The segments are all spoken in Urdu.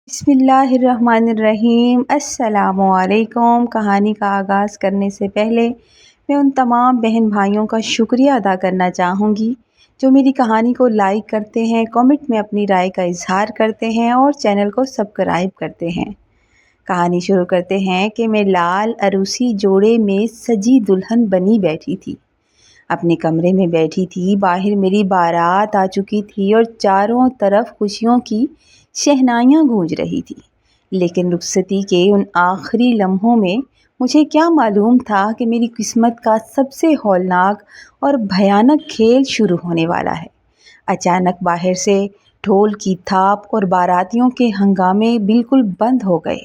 بسم اللہ الرحمن الرحیم۔ السلام علیکم۔ کہانی کا آغاز کرنے سے پہلے میں ان تمام بہن بھائیوں کا شکریہ ادا کرنا چاہوں گی جو میری کہانی کو لائک کرتے ہیں، کمنٹ میں اپنی رائے کا اظہار کرتے ہیں اور چینل کو سبسکرائب کرتے ہیں۔ کہانی شروع کرتے ہیں کہ میں لال عروسی جوڑے میں سجی دلہن بنی بیٹھی تھی۔ اپنے کمرے میں بیٹھی تھی، باہر میری بارات آ چکی تھی اور چاروں طرف خوشیوں کی شہنائیاں گونج رہی تھی۔ لیکن رخصتی کے ان آخری لمحوں میں مجھے کیا معلوم تھا کہ میری قسمت کا سب سے ہولناک اور بھیانک کھیل شروع ہونے والا ہے۔ اچانک باہر سے ڈھول کی تھاپ اور باراتیوں کے ہنگامے بالکل بند ہو گئے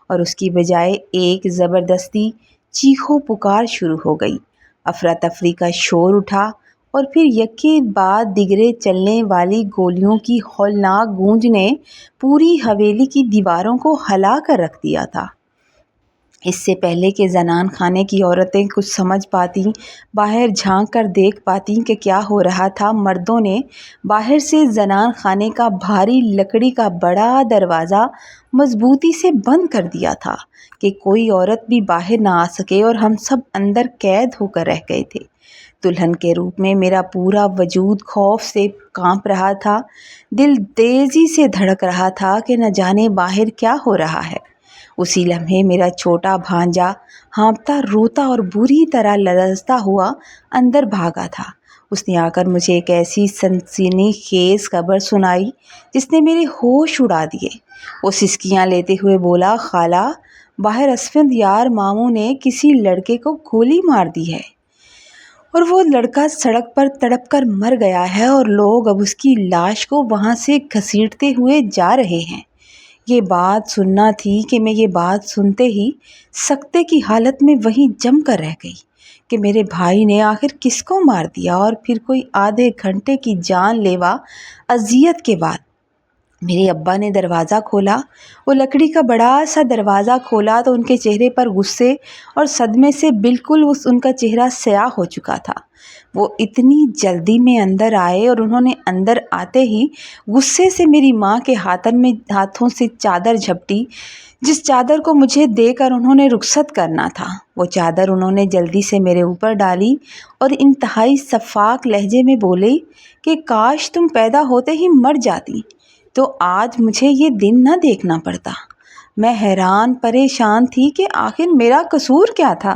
اور اس کی بجائے ایک زبردستی چیخو پکار شروع ہو گئی۔ افراتفری کا شور اٹھا اور پھر یکے بعد دیگرے چلنے والی گولیوں کی ہولناک گونج نے پوری حویلی کی دیواروں کو ہلا کر رکھ دیا تھا۔ اس سے پہلے کہ زنان خانے کی عورتیں کچھ سمجھ پاتیں، باہر جھانک کر دیکھ پاتیں کہ کیا ہو رہا تھا، مردوں نے باہر سے زنان خانے کا بھاری لکڑی کا بڑا دروازہ مضبوطی سے بند کر دیا تھا کہ کوئی عورت بھی باہر نہ آ سکے اور ہم سب اندر قید ہو کر رہ گئے تھے۔ دلہن کے روپ میں میرا پورا وجود خوف سے کانپ رہا تھا، دل تیزی سے دھڑک رہا تھا کہ نہ جانے باہر کیا ہو رہا ہے۔ اسی لمحے میرا چھوٹا بھانجا ہانپتا، روتا اور بری طرح لرزتا ہوا اندر بھاگا تھا۔ اس نے آ کر مجھے ایک ایسی سنسنی خیز خبر سنائی جس نے میرے ہوش اڑا دیے۔ وہ سسکیاں لیتے ہوئے بولا، خالہ، باہر اسفند یار ماموں نے کسی لڑکے کو گولی مار دی ہے اور وہ لڑکا سڑک پر تڑپ کر مر گیا ہے اور لوگ اب اس کی لاش کو وہاں سے گھسیٹتے ہوئے جا رہے ہیں۔ یہ بات سننا تھی کہ میں یہ بات سنتے ہی سکتے کی حالت میں وہیں جم کر رہ گئی کہ میرے بھائی نے آخر کس کو مار دیا۔ اور پھر کوئی آدھے گھنٹے کی جان لیوا اذیت کے بعد میرے ابا نے دروازہ کھولا۔ وہ لکڑی کا بڑا سا دروازہ کھولا تو ان کے چہرے پر غصے اور صدمے سے بالکل ان کا چہرہ سیاہ ہو چکا تھا۔ وہ اتنی جلدی میں اندر آئے اور انہوں نے اندر آتے ہی غصے سے میری ماں کے ہاتھوں سے چادر جھپٹی، جس چادر کو مجھے دے کر انہوں نے رخصت کرنا تھا۔ وہ چادر انہوں نے جلدی سے میرے اوپر ڈالی اور انتہائی شفاف لہجے میں بولے کہ کاش تم پیدا ہوتے ہی مر جاتی تو آج مجھے یہ دن نہ دیکھنا پڑتا۔ میں حیران پریشان تھی کہ آخر میرا قصور کیا تھا۔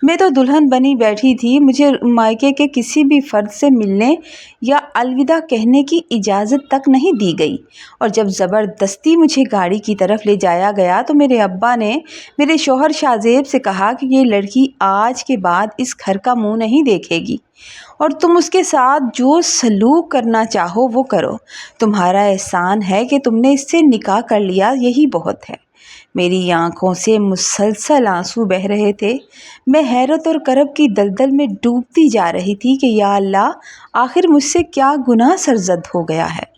میں تو دلہن بنی بیٹھی تھی، مجھے مائکے کے کسی بھی فرد سے ملنے یا الوداع کہنے کی اجازت تک نہیں دی گئی، اور جب زبردستی مجھے گاڑی کی طرف لے جایا گیا تو میرے ابا نے میرے شوہر شاہ زیب سے کہا کہ یہ لڑکی آج کے بعد اس گھر کا منہ نہیں دیکھے گی اور تم اس کے ساتھ جو سلوک کرنا چاہو وہ کرو۔ تمہارا احسان ہے کہ تم نے اس سے نکاح کر لیا، یہی بہت ہے۔ میری آنکھوں سے مسلسل آنسو بہہ رہے تھے۔ میں حیرت اور کرب کی دلدل میں ڈوبتی جا رہی تھی کہ یا اللہ، آخر مجھ سے کیا گناہ سرزد ہو گیا ہے۔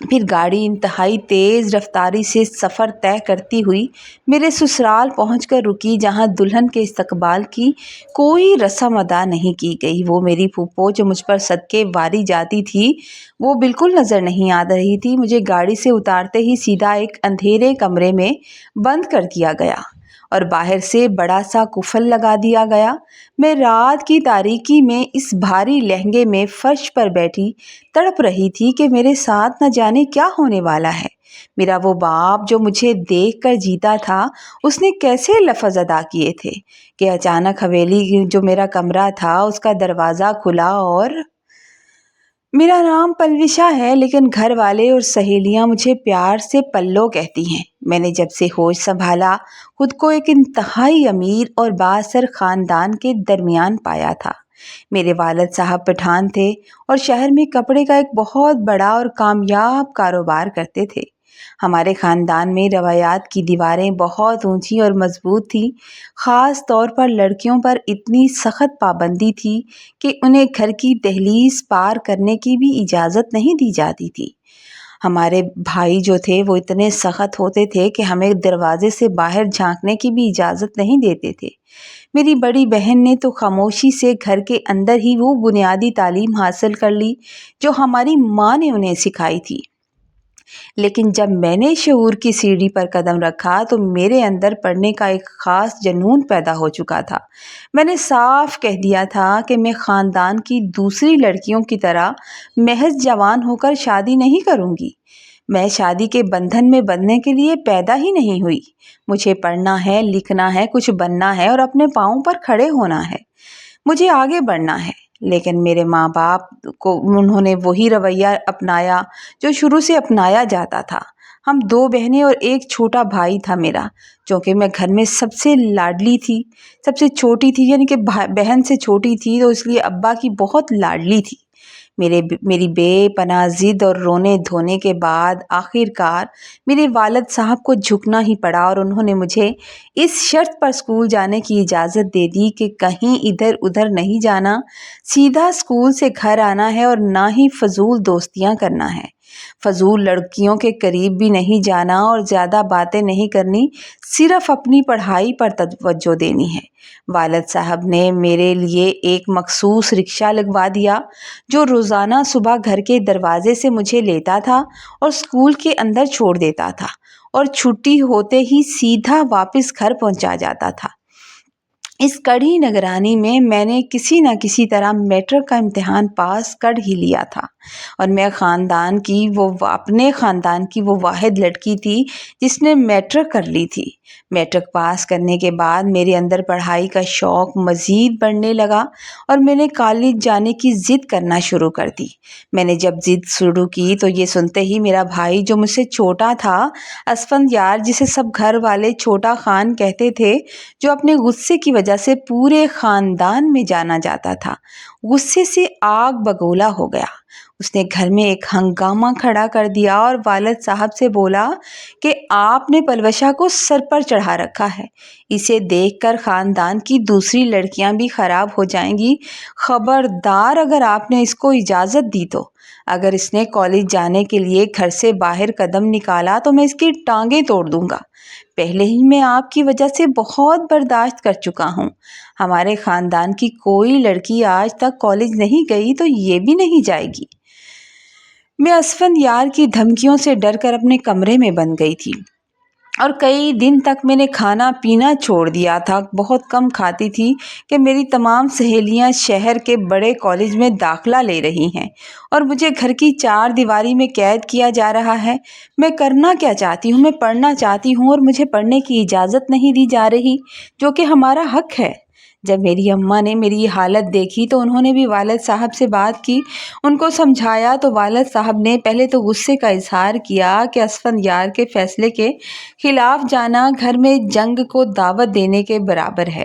پھر گاڑی انتہائی تیز رفتاری سے سفر طے کرتی ہوئی میرے سسرال پہنچ کر رکی، جہاں دلہن کے استقبال کی کوئی رسم ادا نہیں کی گئی۔ وہ میری پھوپھو جو مجھ پر صدقے واری جاتی تھی وہ بالکل نظر نہیں آ رہی تھی۔ مجھے گاڑی سے اتارتے ہی سیدھا ایک اندھیرے کمرے میں بند کر دیا گیا اور باہر سے بڑا سا قفل لگا دیا گیا۔ میں رات کی تاریکی میں اس بھاری لہنگے میں فرش پر بیٹھی تڑپ رہی تھی کہ میرے ساتھ نہ جانے کیا ہونے والا ہے۔ میرا وہ باپ جو مجھے دیکھ کر جیتا تھا، اس نے کیسے لفظ ادا کیے تھے کہ اچانک حویلی جو میرا کمرہ تھا اس کا دروازہ کھلا اور میرا نام پلوشا ہے لیکن گھر والے اور سہیلیاں مجھے پیار سے پلو کہتی ہیں۔ میں نے جب سے ہوش سنبھالا خود کو ایک انتہائی امیر اور بااثر خاندان کے درمیان پایا تھا۔ میرے والد صاحب پٹھان تھے اور شہر میں کپڑے کا ایک بہت بڑا اور کامیاب کاروبار کرتے تھے۔ ہمارے خاندان میں روایات کی دیواریں بہت اونچی اور مضبوط تھیں۔ خاص طور پر لڑکیوں پر اتنی سخت پابندی تھی کہ انہیں گھر کی دہلیز پار کرنے کی بھی اجازت نہیں دی جاتی تھی۔ ہمارے بھائی جو تھے وہ اتنے سخت ہوتے تھے کہ ہمیں دروازے سے باہر جھانکنے کی بھی اجازت نہیں دیتے تھے۔ میری بڑی بہن نے تو خاموشی سے گھر کے اندر ہی وہ بنیادی تعلیم حاصل کر لی جو ہماری ماں نے انہیں سکھائی تھی۔ لیکن جب میں نے شعور کی سیڑھی پر قدم رکھا تو میرے اندر پڑھنے کا ایک خاص جنون پیدا ہو چکا تھا۔ میں نے صاف کہہ دیا تھا کہ میں خاندان کی دوسری لڑکیوں کی طرح محض جوان ہو کر شادی نہیں کروں گی۔ میں شادی کے بندھن میں بندھنے کے لیے پیدا ہی نہیں ہوئی۔ مجھے پڑھنا ہے، لکھنا ہے، کچھ بننا ہے اور اپنے پاؤں پر کھڑے ہونا ہے۔ مجھے آگے بڑھنا ہے۔ لیکن میرے ماں باپ کو انہوں نے وہی رویہ اپنایا جو شروع سے اپنایا جاتا تھا۔ ہم 2 بہنیں اور ایک چھوٹا بھائی تھا میرا، چونکہ میں گھر میں سب سے لاڈلی تھی، سب سے چھوٹی تھی، یعنی کہ بہن سے چھوٹی تھی، تو اس لیے ابا کی بہت لاڈلی تھی۔ میری بے پناہ ضد اور رونے دھونے کے بعد آخر کار میرے والد صاحب کو جھکنا ہی پڑا اور انہوں نے مجھے اس شرط پر اسکول جانے کی اجازت دے دی کہ کہیں ادھر ادھر نہیں جانا، سیدھا اسکول سے گھر آنا ہے اور نہ ہی فضول دوستیاں کرنا ہے، فضول لڑکیوں کے قریب بھی نہیں جانا اور زیادہ باتیں نہیں کرنی، صرف اپنی پڑھائی پر توجہ دینی ہے۔ والد صاحب نے میرے لیے ایک مخصوص رکشہ لگوا دیا جو روزانہ صبح گھر کے دروازے سے مجھے لیتا تھا اور اسکول کے اندر چھوڑ دیتا تھا اور چھٹی ہوتے ہی سیدھا واپس گھر پہنچا جاتا تھا۔ اس کڑی نگرانی میں نے کسی نہ کسی طرح میٹرک کا امتحان پاس کر ہی لیا تھا اور میں اپنے خاندان کی وہ واحد لڑکی تھی جس نے میٹرک کر لی تھی۔ میٹرک پاس کرنے کے بعد میرے اندر پڑھائی کا شوق مزید بڑھنے لگا اور میں نے کالج جانے کی ضد کرنا شروع کر دی۔ میں نے جب ضد شروع کی تو یہ سنتے ہی میرا بھائی جو مجھ سے چھوٹا تھا، اسفندیار، جسے سب گھر والے چھوٹا خان کہتے تھے، جو اپنے غصے کی وجہ سے پورے خاندان میں جانا جاتا تھا، غصے سے آگ بگولا ہو گیا۔ اس نے گھر میں ایک ہنگامہ کھڑا کر دیا اور والد صاحب سے بولا کہ آپ نے پلوشہ کو سر پر چڑھا رکھا ہے، اسے دیکھ کر خاندان کی دوسری لڑکیاں بھی خراب ہو جائیں گی، خبردار اگر آپ نے اس کو اجازت دی تو، اگر اس نے کالج جانے کے لیے گھر سے باہر قدم نکالا تو میں اس کی ٹانگیں توڑ دوں گا۔ پہلے ہی میں آپ کی وجہ سے بہت برداشت کر چکا ہوں، ہمارے خاندان کی کوئی لڑکی آج تک کالج نہیں گئی تو یہ بھی نہیں جائے گی۔ میں اسفندیار کی دھمکیوں سے ڈر کر اپنے کمرے میں بند گئی تھی اور کئی دن تک میں نے کھانا پینا چھوڑ دیا تھا، بہت کم کھاتی تھی کہ میری تمام سہیلیاں شہر کے بڑے کالج میں داخلہ لے رہی ہیں اور مجھے گھر کی 4 دیواری میں قید کیا جا رہا ہے۔ میں کرنا کیا چاہتی ہوں؟ میں پڑھنا چاہتی ہوں اور مجھے پڑھنے کی اجازت نہیں دی جا رہی، جو کہ ہمارا حق ہے۔ جب میری اماں نے میری یہ حالت دیکھی تو انہوں نے بھی والد صاحب سے بات کی، ان کو سمجھایا تو والد صاحب نے پہلے تو غصے کا اظہار کیا کہ اسفندیار کے فیصلے کے خلاف جانا گھر میں جنگ کو دعوت دینے کے برابر ہے،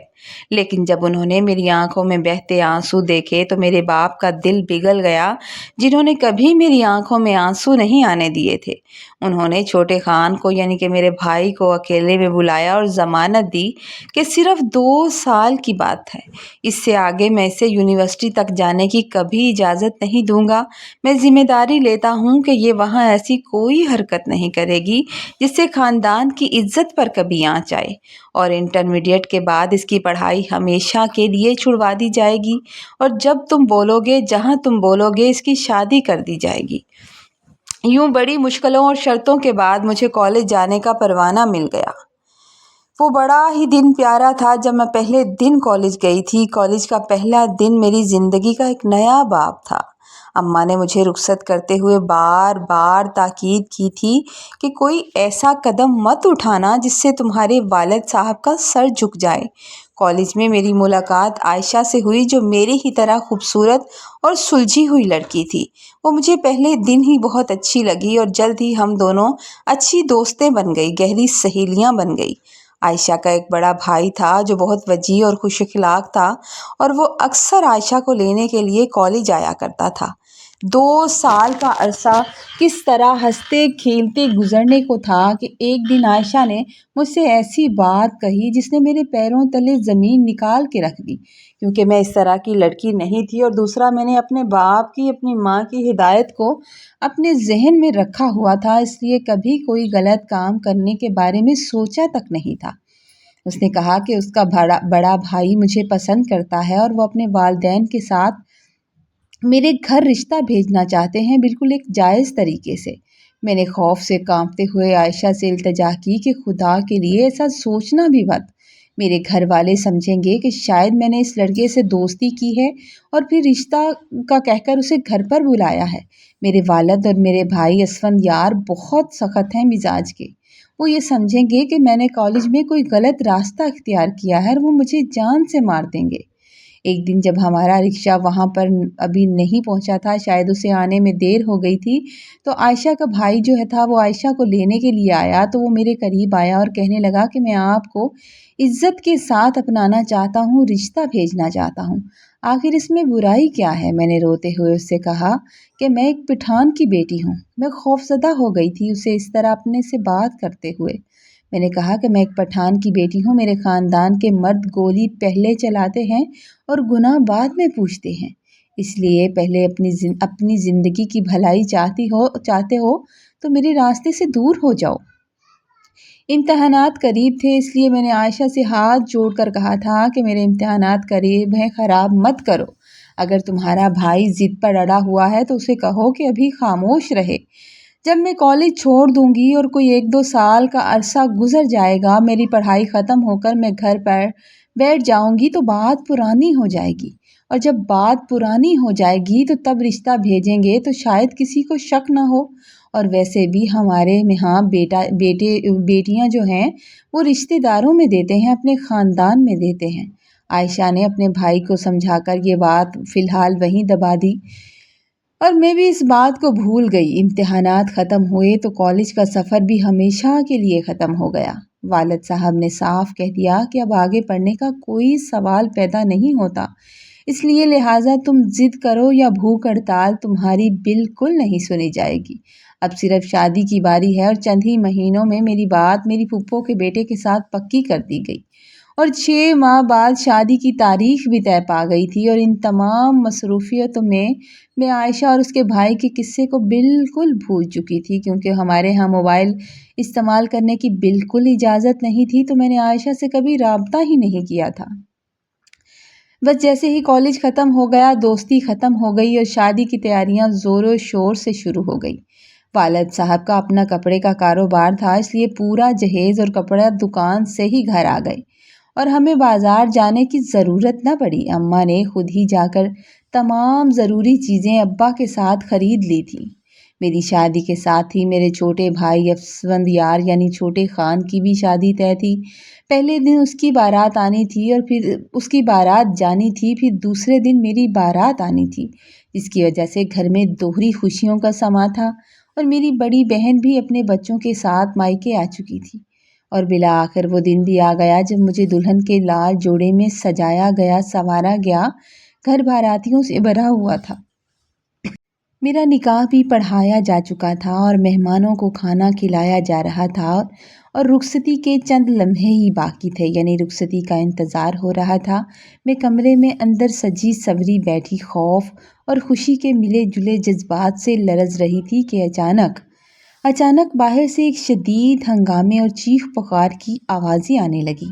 لیکن جب انہوں نے میری آنکھوں میں بہتے آنسو دیکھے تو میرے باپ کا دل پگھل گیا، جنہوں نے کبھی میری آنکھوں میں آنسو نہیں آنے دیے تھے۔ انہوں نے چھوٹے خان کو، یعنی کہ میرے بھائی کو، اکیلے میں بلایا اور ضمانت دی کہ صرف 2 سال کی بات ہے، اس سے آگے میں اسے یونیورسٹی تک جانے کی کبھی اجازت نہیں دوں گا۔ میں ذمہ داری لیتا ہوں کہ یہ وہاں ایسی کوئی حرکت نہیں کرے گی جس سے خاندان کی عزت پر کبھی آنچ آئے، اور انٹرمیڈیٹ کے بعد اس کی پڑھائی ہمیشہ کے لیے چھڑوا دی جائے گی، اور جب تم بولو گے، جہاں تم بولو گے، اس کی شادی کر دی جائے گی۔ یوں بڑی مشکلوں اور شرطوں کے بعد مجھے کالج جانے کا پروانہ مل گیا۔ وہ بڑا ہی دن پیارا تھا جب میں پہلے دن کالج گئی تھی۔ کالج کا پہلا دن میری زندگی کا ایک نیا باب تھا۔ اماں نے مجھے رخصت کرتے ہوئے بار بار تاکید کی تھی کہ کوئی ایسا قدم مت اٹھانا جس سے تمہارے والد صاحب کا سر جھک جائے۔ کالج میں میری ملاقات عائشہ سے ہوئی، جو میری ہی طرح خوبصورت اور سلجھی ہوئی لڑکی تھی۔ وہ مجھے پہلے دن ہی بہت اچھی لگی اور جلد ہی ہم دونوں اچھی دوستیں بن گئی، گہری سہیلیاں بن گئی۔ عائشہ کا ایک بڑا بھائی تھا جو بہت وجیح اور خوش اخلاق تھا، اور وہ اکثر عائشہ کو لینے کے لیے کالج آیا کرتا تھا۔ 2 سال کا عرصہ کس طرح ہنستے کھیلتے گزرنے کو تھا کہ ایک دن عائشہ نے مجھ سے ایسی بات کہی جس نے میرے پیروں تلے زمین نکال کے رکھ دی، کیونکہ میں اس طرح کی لڑکی نہیں تھی، اور دوسرا میں نے اپنے باپ کی، اپنی ماں کی ہدایت کو اپنے ذہن میں رکھا ہوا تھا، اس لیے کبھی کوئی غلط کام کرنے کے بارے میں سوچا تک نہیں تھا۔ اس نے کہا کہ اس کا بڑا بھائی مجھے پسند کرتا ہے اور وہ اپنے والدین کے ساتھ میرے گھر رشتہ بھیجنا چاہتے ہیں، بالکل ایک جائز طریقے سے۔ میں نے خوف سے کانپتے ہوئے عائشہ سے التجا کی کہ خدا کے لیے ایسا سوچنا بھی مت، میرے گھر والے سمجھیں گے کہ شاید میں نے اس لڑکے سے دوستی کی ہے اور پھر رشتہ کا کہہ کر اسے گھر پر بلایا ہے۔ میرے والد اور میرے بھائی اسفند یار بہت سخت ہیں مزاج کے، وہ یہ سمجھیں گے کہ میں نے کالج میں کوئی غلط راستہ اختیار کیا ہے اور وہ مجھے جان سے مار دیں گے۔ ایک دن جب ہمارا رکشہ وہاں پر ابھی نہیں پہنچا تھا، شاید اسے آنے میں دیر ہو گئی تھی، تو عائشہ کا بھائی جو تھا وہ عائشہ کو لینے کے لیے آیا، تو وہ میرے قریب آیا اور کہنے لگا کہ میں آپ کو عزت کے ساتھ اپنانا چاہتا ہوں، رشتہ بھیجنا چاہتا ہوں، آخر اس میں برائی کیا ہے؟ میں نے روتے ہوئے اس سے کہا کہ میں ایک پٹھان کی بیٹی ہوں۔ میں خوفزدہ ہو گئی تھی اسے اس طرح اپنے سے بات کرتے ہوئے۔ میں نے کہا کہ میں ایک پٹھان کی بیٹی ہوں، میرے خاندان کے مرد گولی پہلے چلاتے ہیں اور گناہ بعد میں پوچھتے ہیں، اس لیے پہلے اپنی زندگی کی بھلائی چاہتے ہو تو میرے راستے سے دور ہو جاؤ۔ امتحانات قریب تھے، اس لیے میں نے عائشہ سے ہاتھ جوڑ کر کہا تھا کہ میرے امتحانات قریب ہیں، خراب مت کرو۔ اگر تمہارا بھائی ضد پر اڑا ہوا ہے تو اسے کہو کہ ابھی خاموش رہے۔ جب میں کالج چھوڑ دوں گی اور کوئی 1-2 سال کا عرصہ گزر جائے گا، میری پڑھائی ختم ہو کر میں گھر پر بیٹھ جاؤں گی تو بات پرانی ہو جائے گی، اور جب بات پرانی ہو جائے گی تو تب رشتہ بھیجیں گے تو شاید کسی کو شک نہ ہو، اور ویسے بھی ہمارے یہاں بیٹیاں جو ہیں وہ رشتہ داروں میں دیتے ہیں، اپنے خاندان میں دیتے ہیں۔ عائشہ نے اپنے بھائی کو سمجھا کر یہ بات فی الحال وہیں دبا دی، اور میں بھی اس بات کو بھول گئی۔ امتحانات ختم ہوئے تو کالج کا سفر بھی ہمیشہ کے لیے ختم ہو گیا۔ والد صاحب نے صاف کہہ دیا کہ اب آگے پڑھنے کا کوئی سوال پیدا نہیں ہوتا، اس لیے لہٰذا تم ضد کرو یا بھوک ہڑتال، تمہاری بالکل نہیں سنی جائے گی۔ اب صرف شادی کی باری ہے، اور چند ہی مہینوں میں میری بات میری پھپھو کے بیٹے کے ساتھ پکی کر دی گئی، اور 6 ماہ بعد شادی کی تاریخ بھی طے پا گئی تھی۔ اور ان تمام مصروفیتوں میں عائشہ اور اس کے بھائی کے قصے کو بالکل بھول چکی تھی، کیونکہ ہمارے ہاں موبائل استعمال کرنے کی بالکل اجازت نہیں تھی، تو میں نے عائشہ سے کبھی رابطہ ہی نہیں کیا تھا۔ بس جیسے ہی کالج ختم ہو گیا، دوستی ختم ہو گئی اور شادی کی تیاریاں زور و شور سے شروع ہو گئی۔ والد صاحب کا اپنا کپڑے کا کاروبار تھا، اس لیے پورا جہیز اور کپڑا دکان سے ہی گھر آ گئے اور ہمیں بازار جانے کی ضرورت نہ پڑی۔ اماں نے خود ہی جا کر تمام ضروری چیزیں ابا کے ساتھ خرید لی تھیں۔ میری شادی کے ساتھ ہی میرے چھوٹے بھائی اسفند یار یعنی چھوٹے خان کی بھی شادی طے تھی۔ پہلے دن اس کی بارات آنی تھی اور پھر اس کی بارات جانی تھی، پھر دوسرے دن میری بارات آنی تھی، جس کی وجہ سے گھر میں دوہری خوشیوں کا سما تھا، اور میری بڑی بہن بھی اپنے بچوں کے ساتھ مائکے آ چکی تھی۔ اور بالآخر وہ دن بھی آ گیا جب مجھے دلہن کے لال جوڑے میں سجایا گیا، سنوارا گیا، گھر باراتیوں سے بھرا ہوا تھا۔ میرا نکاح بھی پڑھایا جا چکا تھا اور مہمانوں کو کھانا کھلایا جا رہا تھا، اور رخصتی کے چند لمحے ہی باقی تھے، یعنی رخصتی کا انتظار ہو رہا تھا۔ میں کمرے میں اندر سجی سوری بیٹھی خوف اور خوشی کے ملے جلے جذبات سے لرز رہی تھی کہ اچانک باہر سے ایک شدید ہنگامے اور چیخ پکار کی آوازیں آنے لگی،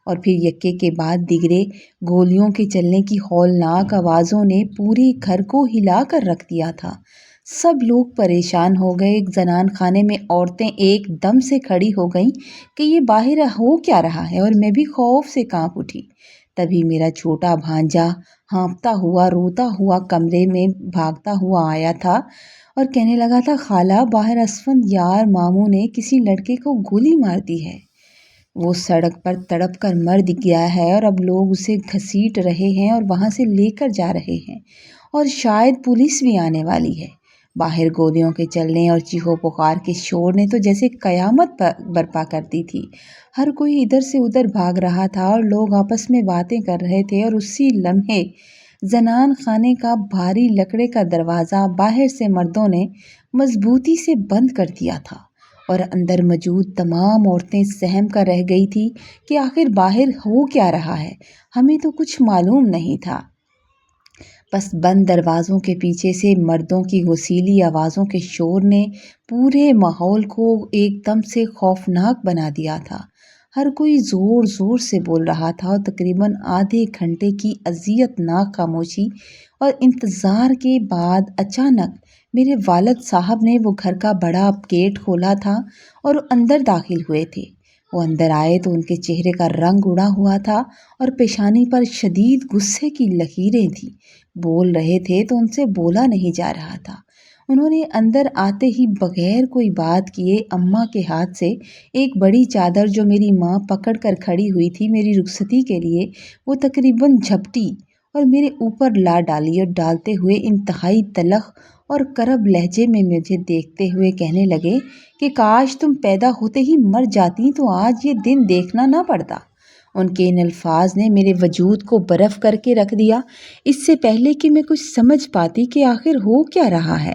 اور پھر یکے کے بعد دیگرے گولیوں کے چلنے کی ہولناک آوازوں نے پورے گھر کو ہلا کر رکھ دیا تھا۔ سب لوگ پریشان ہو گئے۔ زنان خانے میں عورتیں ایک دم سے کھڑی ہو گئیں کہ یہ باہر ہو کیا رہا ہے، اور میں بھی خوف سے کانپ اٹھی۔ تبھی میرا چھوٹا بھانجا ہانپتا ہوا، روتا ہوا کمرے میں بھاگتا ہوا آیا تھا اور کہنے لگا تھا، خالہ باہر اسفند یار ماموں نے کسی لڑکے کو گولی مار دی ہے، وہ سڑک پر تڑپ کر مر گیا ہے، اور اب لوگ اسے گھسیٹ رہے ہیں اور وہاں سے لے کر جا رہے ہیں، اور شاید پولیس بھی آنے والی ہے۔ باہر گولیوں کے چلنے اور چیخو پکار کے شور نے تو جیسے قیامت برپا کر دی تھی۔ ہر کوئی ادھر سے ادھر بھاگ رہا تھا اور لوگ آپس میں باتیں کر رہے تھے، اور اسی لمحے زنان خانے کا بھاری لکڑے کا دروازہ باہر سے مردوں نے مضبوطی سے بند کر دیا تھا، اور اندر موجود تمام عورتیں سہم کر رہ گئی تھی کہ آخر باہر ہو کیا رہا ہے۔ ہمیں تو کچھ معلوم نہیں تھا، بس بند دروازوں کے پیچھے سے مردوں کی غسیلی آوازوں کے شور نے پورے ماحول کو ایک دم سے خوفناک بنا دیا تھا۔ ہر کوئی زور زور سے بول رہا تھا، اور تقریباً آدھے گھنٹے کی اذیت ناک خاموشی اور انتظار کے بعد اچانک میرے والد صاحب نے وہ گھر کا بڑا گیٹ کھولا تھا اور اندر داخل ہوئے تھے۔ وہ اندر آئے تو ان کے چہرے کا رنگ اڑا ہوا تھا اور پیشانی پر شدید غصے کی لکیریں تھیں۔ بول رہے تھے تو ان سے بولا نہیں جا رہا تھا۔ انہوں نے اندر آتے ہی بغیر کوئی بات کیے اماں کے ہاتھ سے ایک بڑی چادر جو میری ماں پکڑ کر کھڑی ہوئی تھی میری رخصتی کے لیے، وہ تقریباً جھپٹی اور میرے اوپر لا ڈالی، اور ڈالتے ہوئے انتہائی تلخ اور کرب لہجے میں مجھے دیکھتے ہوئے کہنے لگے کہ کاش تم پیدا ہوتے ہی مر جاتی تو آج یہ دن دیکھنا نہ پڑتا۔ ان کے ان الفاظ نے میرے وجود کو برف کر کے رکھ دیا، اس سے پہلے کہ میں کچھ سمجھ پاتی کہ آخر ہو کیا رہا ہے۔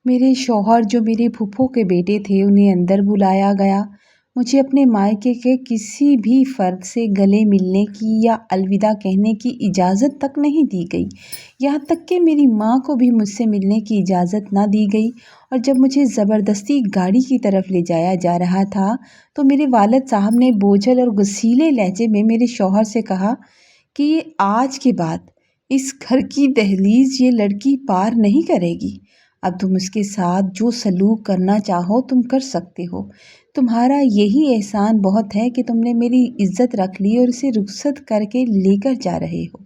میرے شوہر جو میرے پھپھو کے بیٹے تھے انہیں اندر بلایا گیا۔ مجھے اپنے مائکے کے کسی بھی فرد سے گلے ملنے کی یا الوداع کہنے کی اجازت تک نہیں دی گئی، یہاں تک کہ میری ماں کو بھی مجھ سے ملنے کی اجازت نہ دی گئی۔ اور جب مجھے زبردستی گاڑی کی طرف لے جایا جا رہا تھا تو میرے والد صاحب نے بوجھل اور غصیلے لہجے میں میرے شوہر سے کہا کہ یہ آج کے بعد اس گھر کی دہلیز یہ لڑکی پار نہیں کرے گی۔ اب تم اس کے ساتھ جو سلوک کرنا چاہو تم کر سکتے ہو۔ تمہارا یہی احسان بہت ہے کہ تم نے میری عزت رکھ لی اور اسے رخصت کر کے لے کر جا رہے ہو۔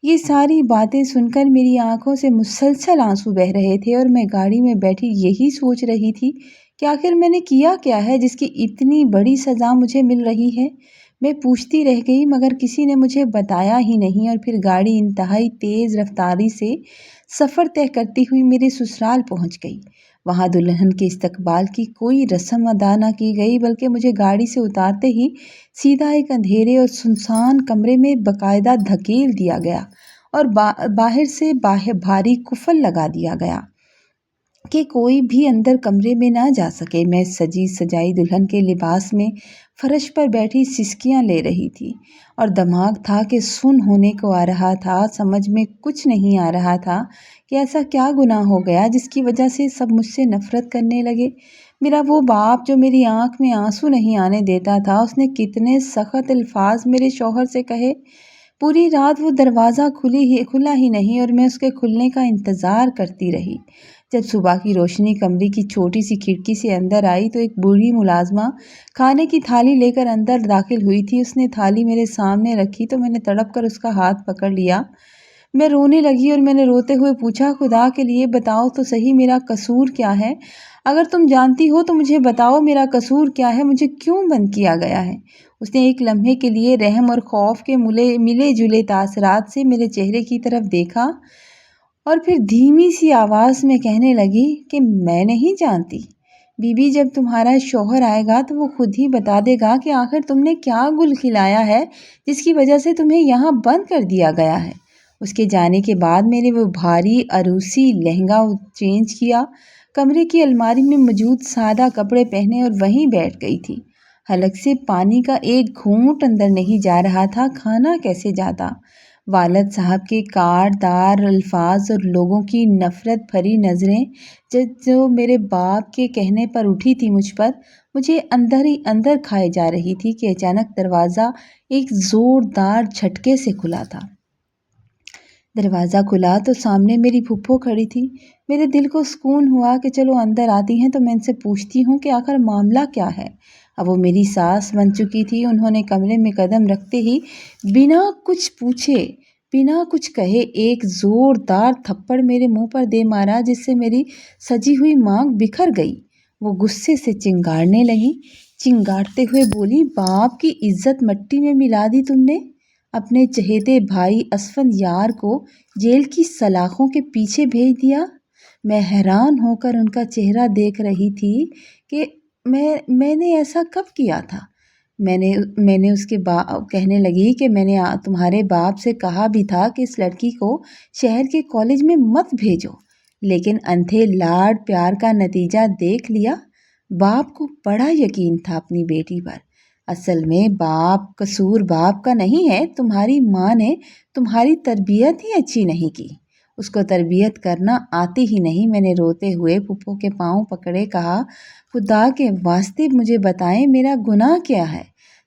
یہ ساری باتیں سن کر میری آنکھوں سے مسلسل آنسو بہہ رہے تھے اور میں گاڑی میں بیٹھی یہی سوچ رہی تھی کہ آخر میں نے کیا ہے جس کی اتنی بڑی سزا مجھے مل رہی ہے۔ میں پوچھتی رہ گئی مگر کسی نے مجھے بتایا ہی نہیں، اور پھر گاڑی انتہائی تیز رفتاری سے سفر طے کرتی ہوئی میرے سسرال پہنچ گئی۔ وہاں دلہن کے استقبال کی کوئی رسم ادا نہ کی گئی، بلکہ مجھے گاڑی سے اتارتے ہی سیدھا ایک اندھیرے اور سنسان کمرے میں باقاعدہ دھکیل دیا گیا اور باہر سے بھاری قفل لگا دیا گیا کہ کوئی بھی اندر کمرے میں نہ جا سکے۔ میں سجی سجائی دلہن کے لباس میں فرش پر بیٹھی سسکیاں لے رہی تھی اور دماغ تھا کہ سن ہونے کو آ رہا تھا۔ سمجھ میں کچھ نہیں آ رہا تھا کہ ایسا کیا گناہ ہو گیا جس کی وجہ سے سب مجھ سے نفرت کرنے لگے۔ میرا وہ باپ جو میری آنکھ میں آنسو نہیں آنے دیتا تھا، اس نے کتنے سخت الفاظ میرے شوہر سے کہے۔ پوری رات وہ دروازہ کھلا ہی نہیں اور میں اس کے کھلنے کا انتظار کرتی رہی۔ جب صبح کی روشنی کمرے کی چھوٹی سی کھڑکی سے اندر آئی تو ایک بوڑھی ملازمہ کھانے کی تھالی لے کر اندر داخل ہوئی تھی۔ اس نے تھالی میرے سامنے رکھی تو میں نے تڑپ کر اس کا ہاتھ پکڑ لیا۔ میں رونے لگی اور میں نے روتے ہوئے پوچھا، خدا کے لیے بتاؤ تو صحیح میرا قصور کیا ہے؟ اگر تم جانتی ہو تو مجھے بتاؤ میرا قصور کیا ہے، مجھے کیوں بند کیا گیا ہے؟ اس نے ایک لمحے کے لیے رحم اور خوف کے ملے جلے تاثرات سے میرے چہرے کی طرف دیکھا اور پھر دھیمی سی آواز میں کہنے لگی کہ میں نہیں جانتی بی بی، جب تمہارا شوہر آئے گا تو وہ خود ہی بتا دے گا کہ آخر تم نے کیا گل کھلایا ہے جس کی وجہ سے تمہیں یہاں بند کر دیا گیا ہے۔ اس کے جانے کے بعد میں نے وہ بھاری عروسی لہنگا چینج کیا، کمرے کی الماری میں موجود سادہ کپڑے پہنے اور وہیں بیٹھ گئی تھی۔ حلق سے پانی کا ایک گھونٹ اندر نہیں جا رہا تھا، کھانا کیسے جاتا؟ والد صاحب کے کاٹ دار الفاظ اور لوگوں کی نفرت بھری نظریں جو میرے باپ کے کہنے پر اٹھی تھی مجھ پر، مجھے اندر ہی اندر کھائے جا رہی تھی کہ اچانک دروازہ ایک زوردار جھٹکے سے کھلا تھا۔ دروازہ کھلا تو سامنے میری پھپھو کھڑی تھی۔ میرے دل کو سکون ہوا کہ چلو اندر آتی ہیں تو میں ان سے پوچھتی ہوں کہ آخر معاملہ کیا ہے۔ اب وہ میری ساس بن چکی تھی۔ انہوں نے کمرے میں قدم رکھتے ہی بنا کچھ پوچھے، بنا کچھ کہے ایک زوردار تھپڑ میرے منہ پر دے مارا جس سے میری سجی ہوئی مانگ بکھر گئی۔ وہ غصے سے چنگاڑنے لگی، چنگاڑتے ہوئے بولی، باپ کی عزت مٹی میں ملا دی تم نے، اپنے چہیتے بھائی اسفندیار کو جیل کی سلاخوں کے پیچھے بھیج دیا۔ میں حیران ہو کر ان کا چہرہ دیکھ رہی تھی کہ میں نے ایسا کب کیا تھا۔ میں نے اس کے کہنے لگی کہ میں نے تمہارے باپ سے کہا بھی تھا کہ اس لڑکی کو شہر کے کالج میں مت بھیجو، لیکن اندھے لاڈ پیار کا نتیجہ دیکھ لیا۔ باپ کو بڑا یقین تھا اپنی بیٹی پر۔ اصل میں قصور باپ کا نہیں ہے، تمہاری ماں نے تمہاری تربیت ہی اچھی نہیں کی، اس کو تربیت کرنا آتی ہی نہیں۔ میں نے روتے ہوئے پھپھو کے پاؤں پکڑے کہا، خدا کے واسطے مجھے بتائیں میرا گناہ کیا ہے؟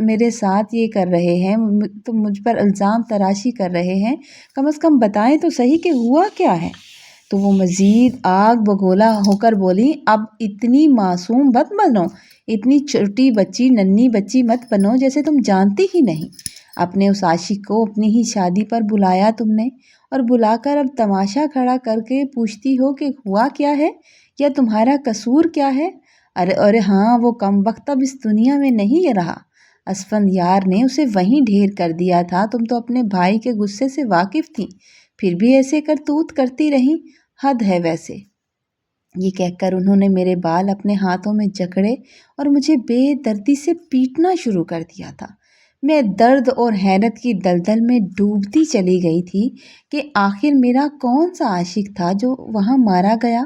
میرے ساتھ یہ کر رہے ہیں، تم مجھ پر الزام تراشی کر رہے ہیں، کم از کم بتائیں تو صحیح کہ ہوا کیا ہے؟ تو وہ مزید آگ بگولا ہو کر بولی، اب اتنی معصوم مت بنو، اتنی چھوٹی بچی ننھی بچی مت بنو جیسے تم جانتی ہی نہیں۔ اپنے اس عاشق کو اپنی ہی شادی پر بلایا تم نے، اور بلا کر اب تماشا کھڑا کر کے پوچھتی ہو کہ ہوا کیا ہے یا تمہارا قصور کیا ہے؟ ارے ہاں، وہ کم وقت اب اس دنیا میں نہیں رہا۔ اسفندیار نے اسے وہیں ڈھیر کر دیا تھا۔ تم تو اپنے بھائی کے غصے سے واقف تھیں، پھر بھی ایسے کرتوت کرتی رہیں، حد ہے ویسے۔ یہ کہہ کر انہوں نے میرے بال اپنے ہاتھوں میں جکڑے اور مجھے بے دردی سے پیٹنا شروع کر دیا تھا۔ میں درد اور حیرت کی دلدل میں ڈوبتی چلی گئی تھی کہ آخر میرا کون سا عاشق تھا جو وہاں مارا گیا،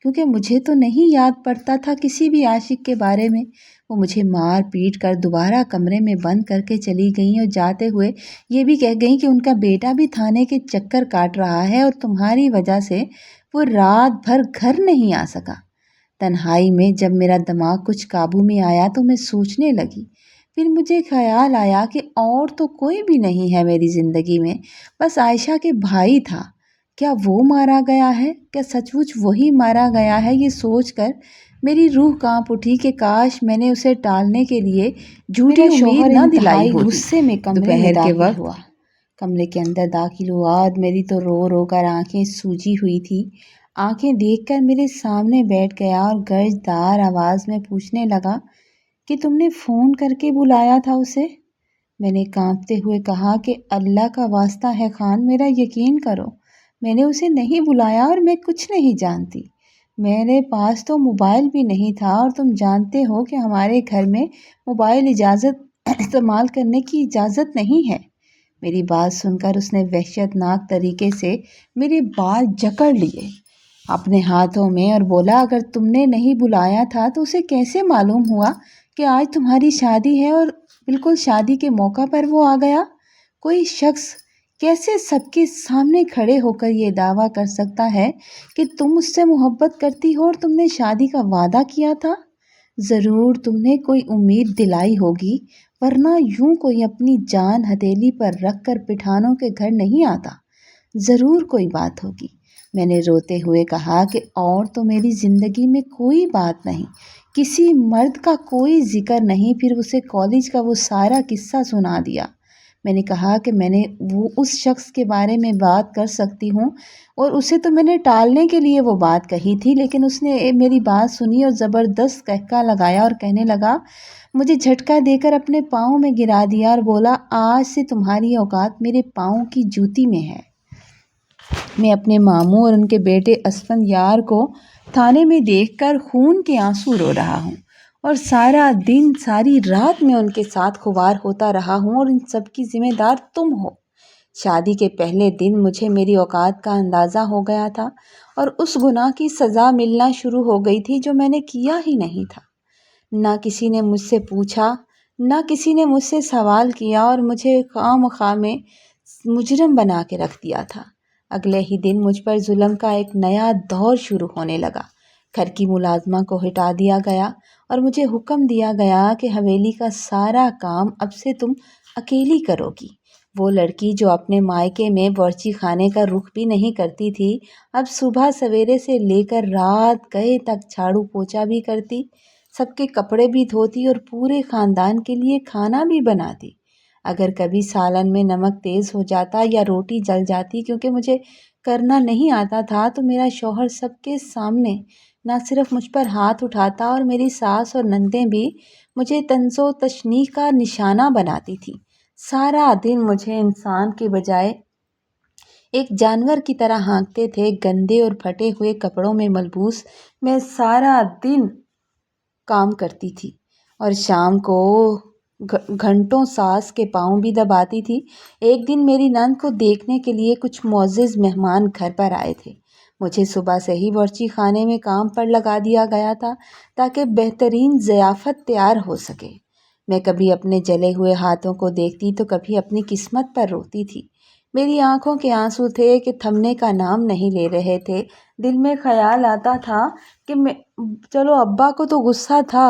کیونکہ مجھے تو نہیں یاد پڑتا تھا کسی بھی عاشق کے بارے میں۔ وہ مجھے مار پیٹ کر دوبارہ کمرے میں بند کر کے چلی گئیں اور جاتے ہوئے یہ بھی کہہ گئیں کہ ان کا بیٹا بھی تھانے کے چکر کاٹ رہا ہے اور تمہاری وجہ سے وہ رات بھر گھر نہیں آ سکا۔ تنہائی میں جب میرا دماغ کچھ قابو میں آیا تو میں سوچنے لگی۔ پھر مجھے خیال آیا کہ اور تو کوئی بھی نہیں ہے میری زندگی میں، بس عائشہ کے بھائی تھا۔ کیا وہ مارا گیا ہے؟ کیا سچ مچ وہی مارا گیا ہے؟ یہ سوچ کر میری روح کانپ اٹھی کہ کاش میں نے اسے ٹالنے کے لیے جھوٹی امید نہ دلائی ہوتی۔ غصے میں دوپہر کے وقت کمرے کے اندر داخل ہوا اور میری تو رو رو کر آنکھیں سوجی ہوئی تھی۔ آنکھیں دیکھ کر میرے سامنے بیٹھ گیا اور گرجدار آواز میں پوچھنے لگا کہ تم نے فون کر کے بلایا تھا اسے؟ میں نے کانپتے ہوئے کہا کہ اللہ کا واسطہ ہے خان، میرا یقین کرو، میں نے اسے نہیں بلایا اور میں کچھ نہیں جانتی۔ میرے پاس تو موبائل بھی نہیں تھا اور تم جانتے ہو کہ ہمارے گھر میں موبائل استعمال کرنے کی اجازت نہیں ہے۔ میری بات سن کر اس نے وحشت ناک طریقے سے میرے بال جکڑ لیے اپنے ہاتھوں میں اور بولا، اگر تم نے نہیں بلایا تھا تو اسے کیسے معلوم ہوا کہ آج تمہاری شادی ہے اور بالکل شادی کے موقع پر وہ آ گیا؟ کوئی شخص کیسے سب کے سامنے کھڑے ہو کر یہ دعویٰ کر سکتا ہے کہ تم اس سے محبت کرتی ہو اور تم نے شادی کا وعدہ کیا تھا؟ ضرور تم نے کوئی امید دلائی ہوگی، ورنہ یوں کوئی اپنی جان ہتھیلی پر رکھ کر پٹھانوں کے گھر نہیں آتا۔ ضرور کوئی بات ہوگی۔ میں نے روتے ہوئے کہا کہ اور تو میری زندگی میں کوئی بات نہیں، کسی مرد کا کوئی ذکر نہیں۔ پھر اسے کالج کا وہ سارا قصہ سنا دیا۔ میں نے کہا کہ میں نے اس شخص کے بارے میں بات کر سکتی ہوں اور اسے تو میں نے ٹالنے کے لیے وہ بات کہی تھی، لیکن اس نے میری بات سنی اور زبردست قہقہ لگایا اور کہنے لگا، مجھے جھٹکا دے کر اپنے پاؤں میں گرا دیا اور بولا، آج سے تمہاری اوقات میرے پاؤں کی جوتی میں ہے۔ میں اپنے ماموں اور ان کے بیٹے اسفندیار کو تھانے میں دیکھ کر خون کے آنسو رو رہا ہوں، اور سارا دن ساری رات میں ان کے ساتھ خوار ہوتا رہا ہوں، اور ان سب کی ذمہ دار تم ہو۔ شادی کے پہلے دن مجھے میری اوقات کا اندازہ ہو گیا تھا اور اس گناہ کی سزا ملنا شروع ہو گئی تھی جو میں نے کیا ہی نہیں تھا۔ نہ کسی نے مجھ سے پوچھا، نہ کسی نے مجھ سے سوال کیا، اور مجھے خواہ مخواہ میں مجرم بنا کے رکھ دیا تھا۔ اگلے ہی دن مجھ پر ظلم کا ایک نیا دور شروع ہونے لگا۔ گھر کی ملازمہ کو ہٹا دیا گیا اور مجھے حکم دیا گیا کہ حویلی کا سارا کام اب سے تم اکیلی کرو گی۔ وہ لڑکی جو اپنے مائکے میں باورچی خانے کا رخ بھی نہیں کرتی تھی، اب صبح سویرے سے لے کر رات گئے تک جھاڑو پوچھا بھی کرتی، سب کے کپڑے بھی دھوتی اور پورے خاندان کے لیے کھانا بھی بناتی۔ اگر کبھی سالن میں نمک تیز ہو جاتا یا روٹی جل جاتی کیونکہ مجھے کرنا نہیں آتا تھا، تو میرا شوہر سب کے سامنے نہ صرف مجھ پر ہاتھ اٹھاتا اور میری ساس اور نندیں بھی مجھے طنز و تشنیع کا نشانہ بناتی تھی۔ سارا دن مجھے انسان کے بجائے ایک جانور کی طرح ہانکتے تھے۔ گندے اور پھٹے ہوئے کپڑوں میں ملبوس میں سارا دن کام کرتی تھی اور شام کو گھنٹوں ساس کے پاؤں بھی دباتی تھی۔ ایک دن میری نند کو دیکھنے کے لیے کچھ معزز مہمان گھر پر آئے تھے۔ مجھے صبح سے ہی باورچی خانے میں کام پر لگا دیا گیا تھا تاکہ بہترین ضیافت تیار ہو سکے۔ میں کبھی اپنے جلے ہوئے ہاتھوں کو دیکھتی تو کبھی اپنی قسمت پر روتی تھی۔ میری آنکھوں کے آنسو تھے کہ تھمنے کا نام نہیں لے رہے تھے۔ دل میں خیال آتا تھا کہ چلو ابا کو تو غصہ تھا،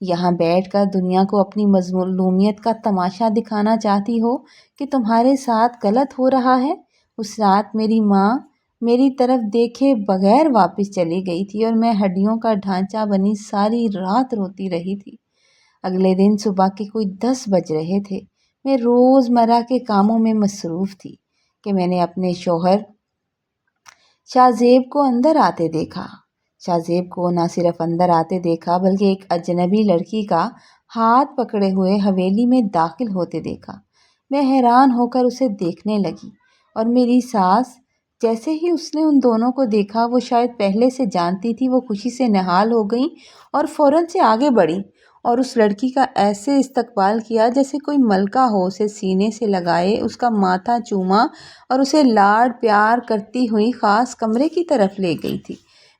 یہاں بیٹھ کر دنیا کو اپنی مظلومیت کا تماشا دکھانا چاہتی ہو کہ تمہارے ساتھ غلط ہو رہا ہے۔ اس رات میری ماں میری طرف دیکھے بغیر واپس چلی گئی تھی اور میں ہڈیوں کا ڈھانچہ بنی ساری رات روتی رہی تھی۔ اگلے دن صبح کے کوئی 10 بج رہے تھے۔ میں روزمرہ کے کاموں میں مصروف تھی کہ میں نے اپنے شوہر شاہ زیب کو اندر آتے دیکھا۔ شاہ زیب کو نہ صرف اندر آتے دیکھا بلکہ ایک اجنبی لڑکی کا ہاتھ پکڑے ہوئے حویلی میں داخل ہوتے دیکھا۔ میں حیران ہو کر اسے دیکھنے لگی اور میری ساس جیسے ہی اس نے ان دونوں کو دیکھا، وہ شاید پہلے سے جانتی تھی، وہ خوشی سے نہال ہو گئیں اور فوراً سے آگے بڑھیں اور اس لڑکی کا ایسے استقبال کیا جیسے کوئی ملکہ ہو، اسے سینے سے لگائے، اس کا ماتھا چوما اور اسے لاڑ پیار کرتی ہوئی خاص کمرے کی طرف لے گئی تھی۔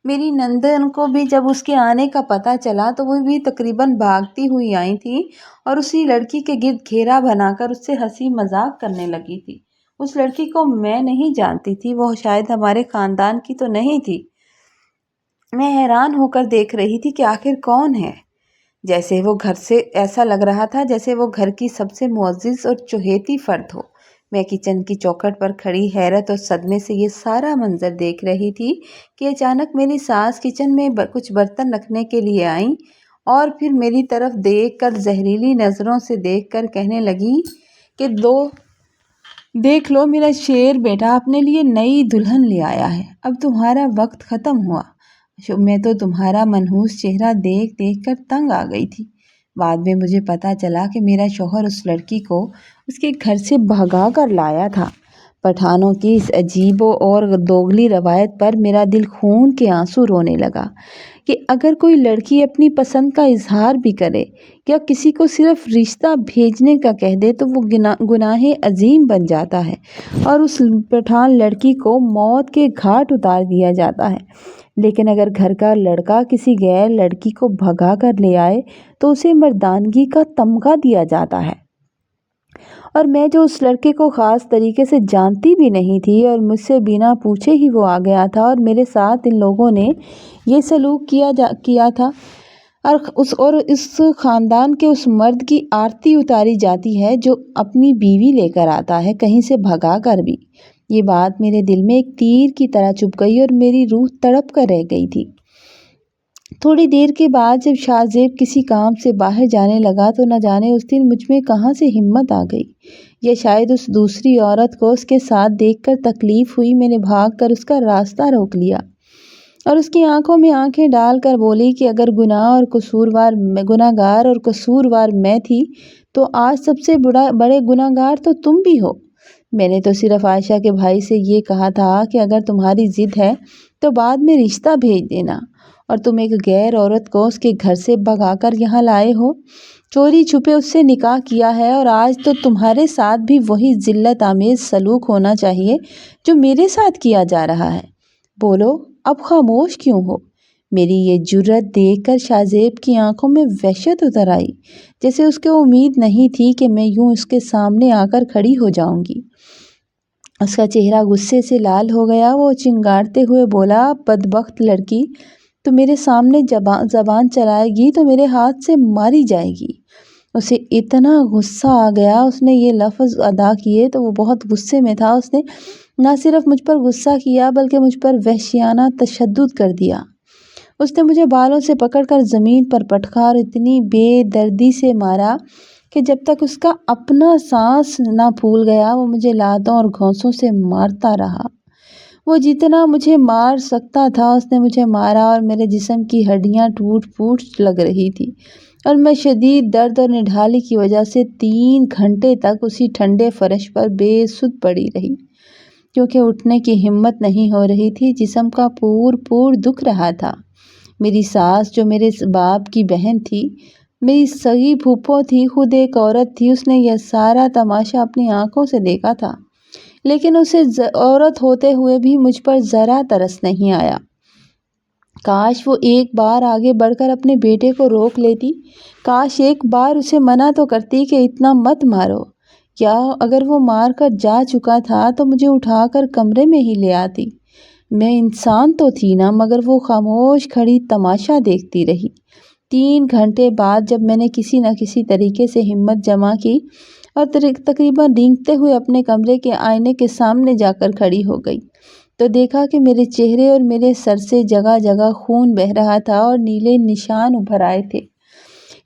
میری نندن کو بھی جب اس کے آنے کا پتہ چلا تو وہ بھی تقریباً بھاگتی ہوئی آئی تھی اور اسی لڑکی کے گرد گھیرا بنا کر اس سے ہنسی مذاق کرنے لگی تھی۔ اس لڑکی کو میں نہیں جانتی تھی، وہ شاید ہمارے خاندان کی تو نہیں تھی۔ میں حیران ہو کر دیکھ رہی تھی کہ آخر کون ہے۔ جیسے وہ گھر سے ایسا لگ رہا تھا جیسے وہ گھر کی سب سے معزز اور چہیتی فرد ہو۔ میں کچن کی چوکھٹ پر کھڑی حیرت اور صدمے سے یہ سارا منظر دیکھ رہی تھی کہ اچانک میری ساس کچن میں کچھ برتن رکھنے کے لیے آئیں اور پھر میری طرف دیکھ کر زہریلی نظروں سے دیکھ کر کہنے لگی کہ دیکھ لو، میرا شیر بیٹا اپنے لیے نئی دلہن لے آیا ہے، اب تمہارا وقت ختم ہوا۔ میں تو تمہارا منحوس چہرہ دیکھ دیکھ کر تنگ آ گئی تھی۔ بعد میں مجھے پتا چلا کہ میرا شوہر اس لڑکی کو اس کے گھر سے بھگا کر لایا تھا۔ پٹھانوں کی اس عجیب اور دوگلی روایت پر میرا دل خون کے آنسو رونے لگا کہ اگر کوئی لڑکی اپنی پسند کا اظہار بھی کرے یا کسی کو صرف رشتہ بھیجنے کا کہہ دے تو وہ گناہ عظیم بن جاتا ہے اور اس پٹھان لڑکی کو موت کے گھاٹ اتار دیا جاتا ہے، لیکن اگر گھر کا لڑکا کسی غیر لڑکی کو بھگا کر لے آئے تو اسے مردانگی کا تمغہ دیا جاتا ہے۔ اور میں جو اس لڑکے کو خاص طریقے سے جانتی بھی نہیں تھی اور مجھ سے بنا پوچھے ہی وہ آ گیا تھا اور میرے ساتھ ان لوگوں نے یہ سلوک کیا تھا اور اس خاندان کے اس مرد کی آرتی اتاری جاتی ہے جو اپنی بیوی لے کر آتا ہے، کہیں سے بھگا کر بھی۔ یہ بات میرے دل میں ایک تیر کی طرح چبھ گئی اور میری روح تڑپ کر رہ گئی تھی۔ تھوڑی دیر کے بعد جب شاہ زیب کسی کام سے باہر جانے لگا تو نہ جانے اس دن مجھ میں کہاں سے ہمت آ گئی، یا شاید اس دوسری عورت کو اس کے ساتھ دیکھ کر تکلیف ہوئی، میں نے بھاگ کر اس کا راستہ روک لیا اور اس کی آنکھوں میں آنکھیں ڈال کر بولی کہ اگر گناہ گار اور قصوروار میں تھی تو آج سب سے بڑے گناہ گار تو تم بھی ہو۔ میں نے تو صرف عائشہ کے بھائی سے یہ کہا تھا کہ اگر تمہاری ضد ہے تو بعد میں رشتہ بھیج دینا، اور تم ایک غیر عورت کو اس کے گھر سے بھگا کر یہاں لائے ہو، چوری چھپے اس سے نکاح کیا ہے، اور آج تو تمہارے ساتھ بھی وہی ذلت آمیز سلوک ہونا چاہیے جو میرے ساتھ کیا جا رہا ہے۔ بولو، اب خاموش کیوں ہو؟ میری یہ جرأت دیکھ کر شاہ زیب کی آنکھوں میں وحشت اتر آئی، جیسے اس کو امید نہیں تھی کہ میں یوں اس کے سامنے آ کر کھڑی ہو جاؤں گی۔ اس کا چہرہ غصے سے لال ہو گیا، وہ چنگاڑتے ہوئے بولا، بدبخت لڑکی، تو میرے سامنے زبان چلائے گی تو میرے ہاتھ سے ماری جائے گی۔ اسے اتنا غصہ آ گیا، اس نے یہ لفظ ادا کیے تو وہ بہت غصے میں تھا۔ اس نے نہ صرف مجھ پر غصہ کیا بلکہ مجھ پر وحشیانہ تشدد کر دیا۔ اس نے مجھے بالوں سے پکڑ کر زمین پر پٹکا اور اتنی بے دردی سے مارا کہ جب تک اس کا اپنا سانس نہ پھول گیا وہ مجھے لاتوں اور گھونسوں سے مارتا رہا۔ وہ جتنا مجھے مار سکتا تھا اس نے مجھے مارا اور میرے جسم کی ہڈیاں ٹوٹ پھوٹ لگ رہی تھی، اور میں شدید درد اور نڈھالی کی وجہ سے 3 گھنٹے تک اسی ٹھنڈے فرش پر بے سدھ پڑی رہی، کیونکہ اٹھنے کی ہمت نہیں ہو رہی تھی، جسم کا پور دکھ رہا تھا۔ میری ساس جو میرے باپ کی بہن تھی، میری سگی پھوپھو تھی، خود ایک عورت تھی، اس نے یہ سارا تماشا اپنی آنکھوں سے دیکھا تھا، لیکن اسے عورت ہوتے ہوئے بھی مجھ پر ذرا ترس نہیں آیا۔ کاش وہ ایک بار آگے بڑھ کر اپنے بیٹے کو روک لیتی، کاش ایک بار اسے منع تو کرتی کہ اتنا مت مارو، یا اگر وہ مار کر جا چکا تھا تو مجھے اٹھا کر کمرے میں ہی لے آتی۔ میں انسان تو تھی نا، مگر وہ خاموش کھڑی تماشا دیکھتی رہی۔ 3 گھنٹے بعد جب میں نے کسی نہ کسی طریقے سے ہمت جمع کی اور تقریباً رینگتے ہوئے اپنے کمرے کے آئینے کے سامنے جا کر کھڑی ہو گئی تو دیکھا کہ میرے چہرے اور میرے سر سے جگہ جگہ خون بہہ رہا تھا اور نیلے نشان ابھر آئے تھے۔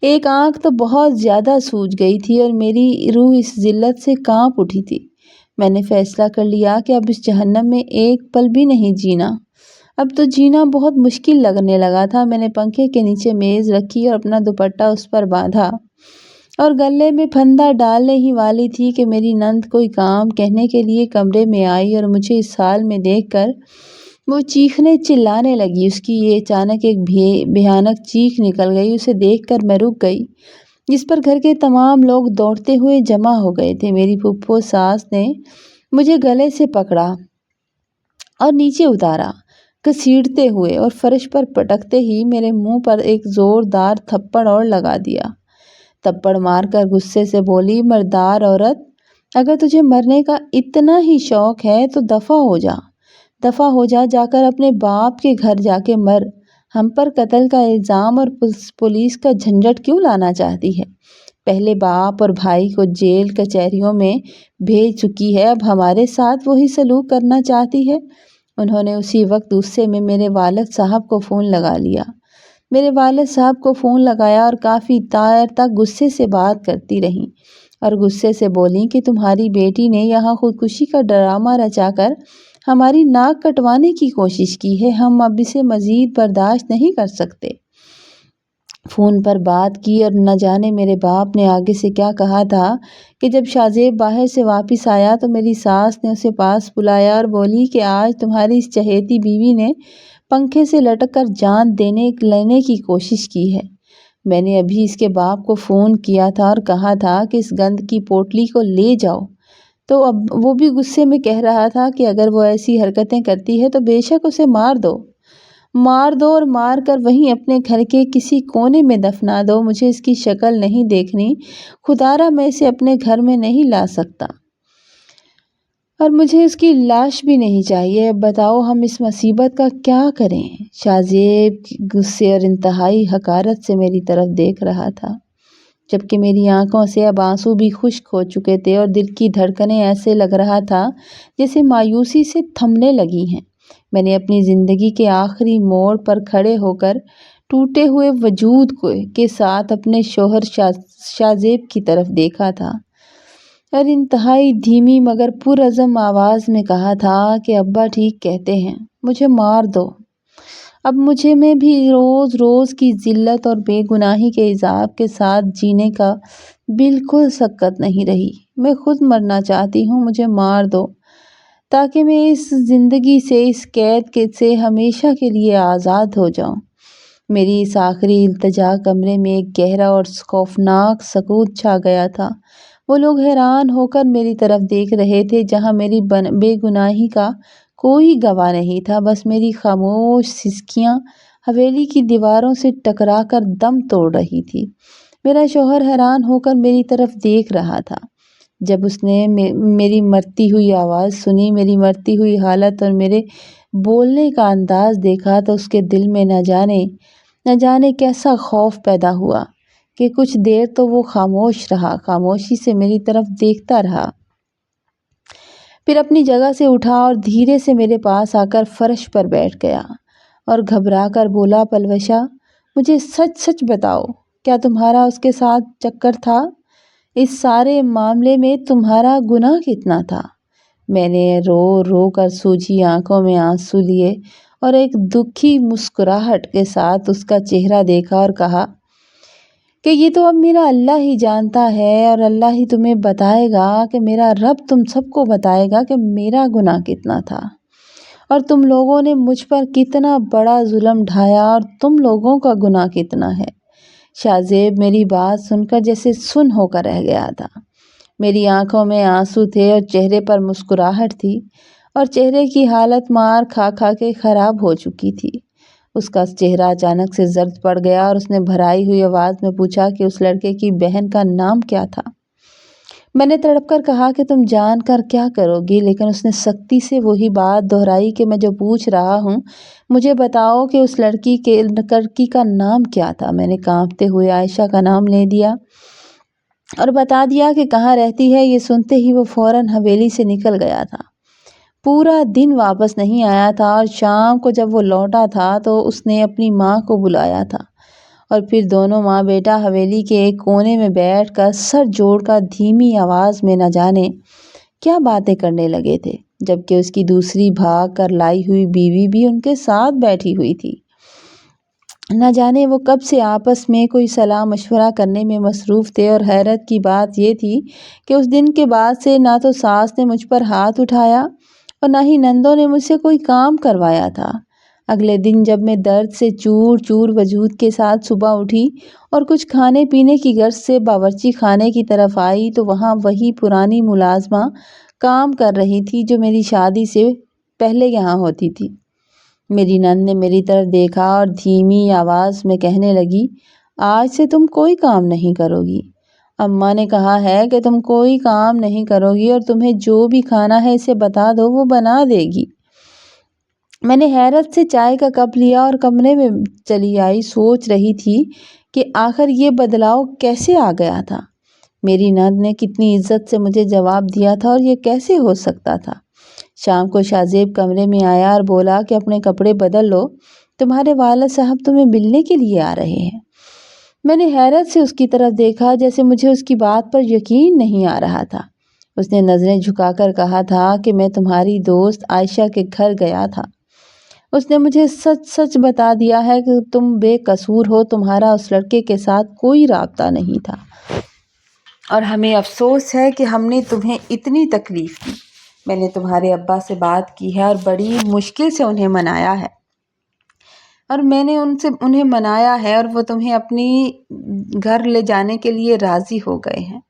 ایک آنکھ تو بہت زیادہ سوج گئی تھی اور میری روح اس ذلت سے کانپ اٹھی تھی۔ میں نے فیصلہ کر لیا کہ اب اس جہنم میں ایک پل بھی نہیں جینا۔ اب تو جینا بہت مشکل لگنے لگا تھا۔ میں نے پنکھے کے نیچے میز رکھی اور اپنا دوپٹہ اس پر باندھا اور گلے میں پھندا ڈالنے ہی والی تھی کہ میری نند کوئی کام کہنے کے لیے کمرے میں آئی اور مجھے اس حال میں دیکھ کر وہ چیخنے چلانے لگی۔ اس کی یہ اچانک ایک بھیانک چیخ نکل گئی۔ اسے دیکھ کر میں رک گئی، جس پر گھر کے تمام لوگ دوڑتے ہوئے جمع ہو گئے تھے۔ میری پھپھو ساس نے مجھے گلے سے پکڑا اور نیچے اتارا، گھسیٹتے ہوئے، اور فرش پر پٹکتے ہی میرے منہ پر ایک زوردار تھپڑ اور لگا دیا۔ تھپڑ مار کر غصے سے بولی، مردار عورت، اگر تجھے مرنے کا اتنا ہی شوق ہے تو دفع ہو جا، جا کر اپنے باپ کے گھر جا کے مر۔ ہم پر قتل کا الزام اور پولیس کا جھنجٹ کیوں لانا چاہتی ہے؟ پہلے باپ اور بھائی کو جیل کچہریوں میں بھیج چکی ہے، اب ہمارے ساتھ وہی سلوک کرنا چاہتی ہے۔ انہوں نے اسی وقت غصے میں میرے والد صاحب کو فون لگا لیا۔ میرے والد صاحب کو فون لگایا اور کافی دیر تک غصے سے بات کرتی رہیں اور غصے سے بولیں کہ تمہاری بیٹی نے یہاں خودکشی کا ڈرامہ رچا کر ہماری ناک کٹوانے کی کوشش کی ہے، ہم اب اسے مزید برداشت نہیں کر سکتے۔ فون پر بات کی اور نہ جانے میرے باپ نے آگے سے کیا کہا تھا کہ جب شاہ زیب باہر سے واپس آیا تو میری ساس نے اسے پاس بلایا اور بولی کہ آج تمہاری اس چہیتی بیوی نے پنکھے سے لٹک کر جان لینے کی کوشش کی ہے۔ میں نے ابھی اس کے باپ کو فون کیا تھا اور کہا تھا کہ اس گند کی پوٹلی کو لے جاؤ، تو اب وہ بھی غصے میں کہہ رہا تھا کہ اگر وہ ایسی حرکتیں کرتی ہے تو بے شک اسے مار دو اور مار کر وہیں اپنے گھر کے کسی کونے میں دفنا دو۔ مجھے اس کی شکل نہیں دیکھنی، خدارا میں اسے اپنے گھر میں نہیں لا سکتا اور مجھے اس کی لاش بھی نہیں چاہیے۔ اب بتاؤ ہم اس مصیبت کا کیا کریں؟ شاہ زیب غصے اور انتہائی حقارت سے میری طرف دیکھ رہا تھا، جبکہ میری آنکھوں سے اب آنسو بھی خشک ہو چکے تھے اور دل کی دھڑکنیں ایسے لگ رہا تھا جیسے مایوسی سے تھمنے لگی ہیں۔ میں نے اپنی زندگی کے آخری موڑ پر کھڑے ہو کر ٹوٹے ہوئے وجود کے ساتھ اپنے شوہر شاہ زیب کی طرف دیکھا تھا اور انتہائی دھیمی مگر پرعزم آواز میں کہا تھا کہ ابا ٹھیک کہتے ہیں، مجھے مار دو۔ اب مجھے میں بھی روز روز کی ذلت اور بے گناہی کے عذاب کے ساتھ جینے کا بالکل سکت نہیں رہی۔ میں خود مرنا چاہتی ہوں، مجھے مار دو تاکہ میں اس زندگی سے، اس قید سے ہمیشہ کے لیے آزاد ہو جاؤں۔ میری اس آخری التجا کمرے میں ایک گہرا اور خوفناک سکوت چھا گیا تھا۔ وہ لوگ حیران ہو کر میری طرف دیکھ رہے تھے، جہاں میری بے گناہی کا کوئی گواہ نہیں تھا، بس میری خاموش سسکیاں حویلی کی دیواروں سے ٹکرا کر دم توڑ رہی تھی۔ میرا شوہر حیران ہو کر میری طرف دیکھ رہا تھا۔ جب اس نے میری مرتی ہوئی آواز سنی، میری مرتی ہوئی حالت اور میرے بولنے کا انداز دیکھا تو اس کے دل میں نہ جانے کیسا خوف پیدا ہوا کہ کچھ دیر تو وہ خاموش رہا، خاموشی سے میری طرف دیکھتا رہا، پھر اپنی جگہ سے اٹھا اور دھیرے سے میرے پاس آ کر فرش پر بیٹھ گیا اور گھبرا کر بولا، پلوشا، مجھے سچ سچ بتاؤ، کیا تمہارا اس کے ساتھ چکر تھا؟ اس سارے معاملے میں تمہارا گناہ کتنا تھا؟ میں نے رو رو کر سوجی آنکھوں میں آنسو لیے اور ایک دکھی مسکراہٹ کے ساتھ اس کا چہرہ دیکھا اور کہا کہ یہ تو اب میرا اللہ ہی جانتا ہے اور اللہ ہی تمہیں بتائے گا، کہ میرا رب تم سب کو بتائے گا کہ میرا گناہ کتنا تھا اور تم لوگوں نے مجھ پر کتنا بڑا ظلم ڈھایا اور تم لوگوں کا گناہ کتنا ہے۔ شاہ زیب میری بات سن کر جیسے سن ہو کر رہ گیا تھا۔ میری آنکھوں میں آنسو تھے اور چہرے پر مسکراہٹ تھی اور چہرے کی حالت مار کھا کھا کے خراب ہو چکی تھی۔ اس کا چہرہ اچانک سے زرد پڑ گیا اور اس نے بھرائی ہوئی آواز میں پوچھا کہ اس لڑکے کی بہن کا نام کیا تھا؟ میں نے تڑپ کر کہا کہ تم جان کر کیا کرو گی، لیکن اس نے سختی سے وہی بات دہرائی کہ میں جو پوچھ رہا ہوں مجھے بتاؤ کہ اس لڑکی کا نام کیا تھا۔ میں نے کانپتے ہوئے عائشہ کا نام لے دیا اور بتا دیا کہ کہاں رہتی ہے۔ یہ سنتے ہی وہ فوراً حویلی سے نکل گیا تھا، پورا دن واپس نہیں آیا تھا، اور شام کو جب وہ لوٹا تھا تو اس نے اپنی ماں کو بلایا تھا، اور پھر دونوں ماں بیٹا حویلی کے ایک کونے میں بیٹھ کر سر جوڑ کر دھیمی آواز میں نہ جانے کیا باتیں کرنے لگے تھے، جبکہ اس کی دوسری بھاگ کر لائی ہوئی بیوی بھی ان کے ساتھ بیٹھی ہوئی تھی۔ نہ جانے وہ کب سے آپس میں کوئی صلاح مشورہ کرنے میں مصروف تھے، اور حیرت کی بات یہ تھی کہ اس دن کے بعد سے نہ تو ساس نے مجھ پر ہاتھ اٹھایا اور نہ ہی نندوں نے مجھ سے کوئی کام کروایا تھا۔ اگلے دن جب میں درد سے چور چور وجود کے ساتھ صبح اٹھی اور کچھ کھانے پینے کی غرض سے باورچی خانے کی طرف آئی تو وہاں وہی پرانی ملازمہ کام کر رہی تھی جو میری شادی سے پہلے یہاں ہوتی تھی۔ میری نند نے میری طرف دیکھا اور دھیمی آواز میں کہنے لگی، آج سے تم کوئی کام نہیں کرو گی۔ اماں نے کہا ہے کہ تم کوئی کام نہیں کرو گی اور تمہیں جو بھی کھانا ہے اسے بتا دو، وہ بنا دے گی۔ میں نے حیرت سے چائے کا کپ لیا اور کمرے میں چلی آئی، سوچ رہی تھی کہ آخر یہ بدلاؤ کیسے آ گیا تھا۔ میری نند نے کتنی عزت سے مجھے جواب دیا تھا اور یہ کیسے ہو سکتا تھا۔ شام کو شاہ زیب کمرے میں آیا اور بولا کہ اپنے کپڑے بدل لو، تمہارے والد صاحب تمہیں ملنے کے لیے آ رہے ہیں۔ میں نے حیرت سے اس کی طرف دیکھا، جیسے مجھے اس کی بات پر یقین نہیں آ رہا تھا۔ اس نے نظریں جھکا کر کہا تھا کہ میں تمہاری دوست عائشہ کے گھر گیا تھا۔ اس نے مجھے سچ سچ بتا دیا ہے کہ تم بے قصور ہو، تمہارا اس لڑکے کے ساتھ کوئی رابطہ نہیں تھا، اور ہمیں افسوس ہے کہ ہم نے تمہیں اتنی تکلیف دی۔ میں نے تمہارے ابا سے بات کی ہے اور بڑی مشکل سے انہیں منایا ہے، اور وہ تمہیں اپنی گھر لے جانے کے لیے راضی ہو گئے ہیں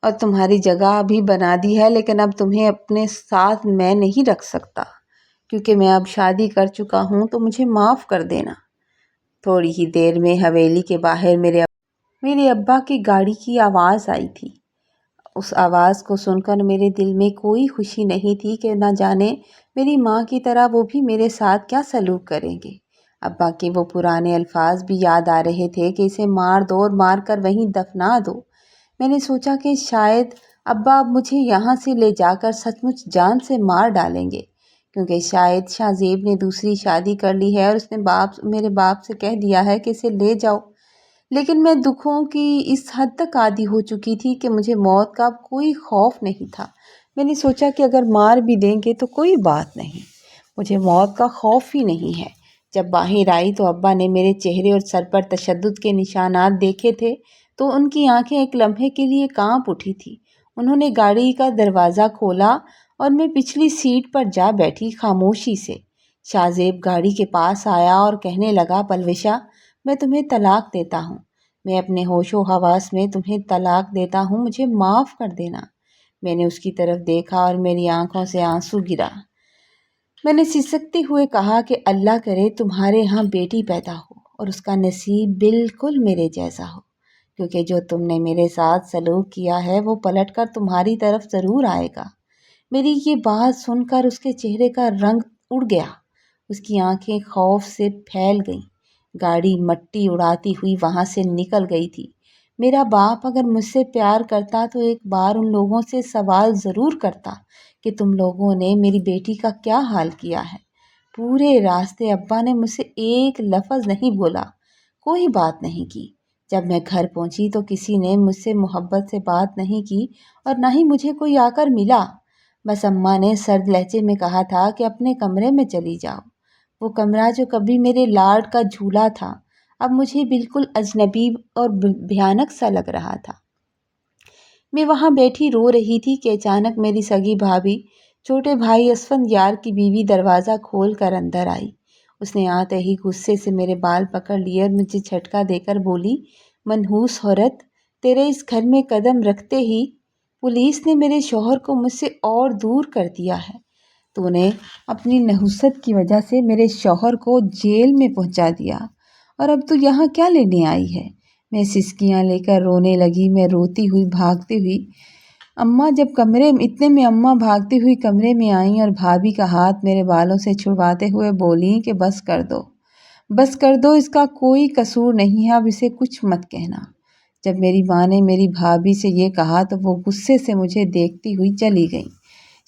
اور تمہاری جگہ بھی بنا دی ہے، لیکن اب تمہیں اپنے ساتھ میں نہیں رکھ سکتا کیونکہ میں اب شادی کر چکا ہوں، تو مجھے معاف کر دینا۔ تھوڑی ہی دیر میں حویلی کے باہر میرے ابا کی گاڑی کی آواز آئی تھی۔ اس آواز کو سن کر میرے دل میں کوئی خوشی نہیں تھی کہ نہ جانے میری ماں کی طرح وہ بھی میرے ساتھ کیا سلوک کریں گے۔ ابا کے وہ پرانے الفاظ بھی یاد آ رہے تھے کہ اسے مار دو اور مار کر وہیں دفنا دو۔ میں نے سوچا کہ شاید ابا اب مجھے یہاں سے لے جا کر سچ مچ جان سے مار ڈالیں گے، کیونکہ شاید شاہ زیب نے دوسری شادی کر لی ہے اور اس نے میرے باپ سے کہہ دیا ہے کہ اسے لے جاؤ۔ لیکن میں دکھوں کی اس حد تک عادی ہو چکی تھی کہ مجھے موت کا اب کوئی خوف نہیں تھا۔ میں نے سوچا کہ اگر مار بھی دیں گے تو کوئی بات نہیں، مجھے موت کا خوف ہی نہیں ہے۔ جب باہر آئی تو ابا نے میرے چہرے اور سر پر تشدد کے نشانات دیکھے تھے تو ان کی آنکھیں ایک لمحے کے لیے کانپ اٹھی تھی۔ انہوں نے گاڑی کا دروازہ کھولا اور میں پچھلی سیٹ پر جا بیٹھی خاموشی سے۔ شاہ زیب گاڑی کے پاس آیا اور کہنے لگا، پلوشہ، میں تمہیں طلاق دیتا ہوں، میں اپنے ہوش و حواس میں تمہیں طلاق دیتا ہوں، مجھے معاف کر دینا۔ میں نے اس کی طرف دیکھا اور میری آنکھوں سے آنسو گرا۔ میں نے سسکتے ہوئے کہا کہ اللہ کرے تمہارے ہاں بیٹی پیدا ہو اور اس کا نصیب بالکل میرے جیسا ہو، کیونکہ جو تم نے میرے ساتھ سلوک کیا ہے وہ پلٹ کر تمہاری طرف ضرور آئے گا۔ میری یہ بات سن کر اس کے چہرے کا رنگ اڑ گیا، اس کی آنکھیں خوف سے پھیل گئیں۔ گاڑی مٹی اڑاتی ہوئی وہاں سے نکل گئی تھی۔ میرا باپ اگر مجھ سے پیار کرتا تو ایک بار ان لوگوں سے سوال ضرور کرتا کہ تم لوگوں نے میری بیٹی کا کیا حال کیا ہے۔ پورے راستے ابا نے مجھ سے ایک لفظ نہیں بولا، کوئی بات نہیں کی۔ جب میں گھر پہنچی تو کسی نے مجھ سے محبت سے بات نہیں کی اور نہ ہی مجھے کوئی آ کر ملا۔ بس اماں نے سرد لہجے میں کہا تھا کہ اپنے کمرے میں چلی جاؤ۔ وہ کمرہ جو کبھی میرے لاڈ کا جھولا تھا اب مجھے بالکل اجنبی اور بھیانک سا لگ رہا تھا۔ میں وہاں بیٹھی رو رہی تھی کہ اچانک میری سگی بھابھی، چھوٹے بھائی اسفندیار کی بیوی دروازہ کھول کر اندر آئی۔ اس نے آتے ہی غصے سے میرے بال پکڑ لیے اور مجھے جھٹکا دے کر بولی، منحوس عورت، تیرے اس گھر میں قدم رکھتے ہی پولیس نے میرے شوہر کو مجھ سے اور دور کر دیا ہے۔ تو نے اپنی نحوست کی وجہ سے میرے شوہر کو جیل میں پہنچا دیا، اور اب تو یہاں کیا لینے آئی ہے؟ میں سسکیاں لے کر رونے لگی۔ میں روتی ہوئی بھاگتی ہوئی اماں جب اتنے میں اماں بھاگتی ہوئی کمرے میں آئیں اور بھابھی کا ہاتھ میرے بالوں سے چھڑواتے ہوئے بولیں کہ بس کر دو، اس کا کوئی قصور نہیں ہے، اب اسے کچھ مت کہنا۔ جب میری ماں نے میری بھابھی سے یہ کہا تو وہ غصے سے مجھے دیکھتی ہوئی چلی گئیں۔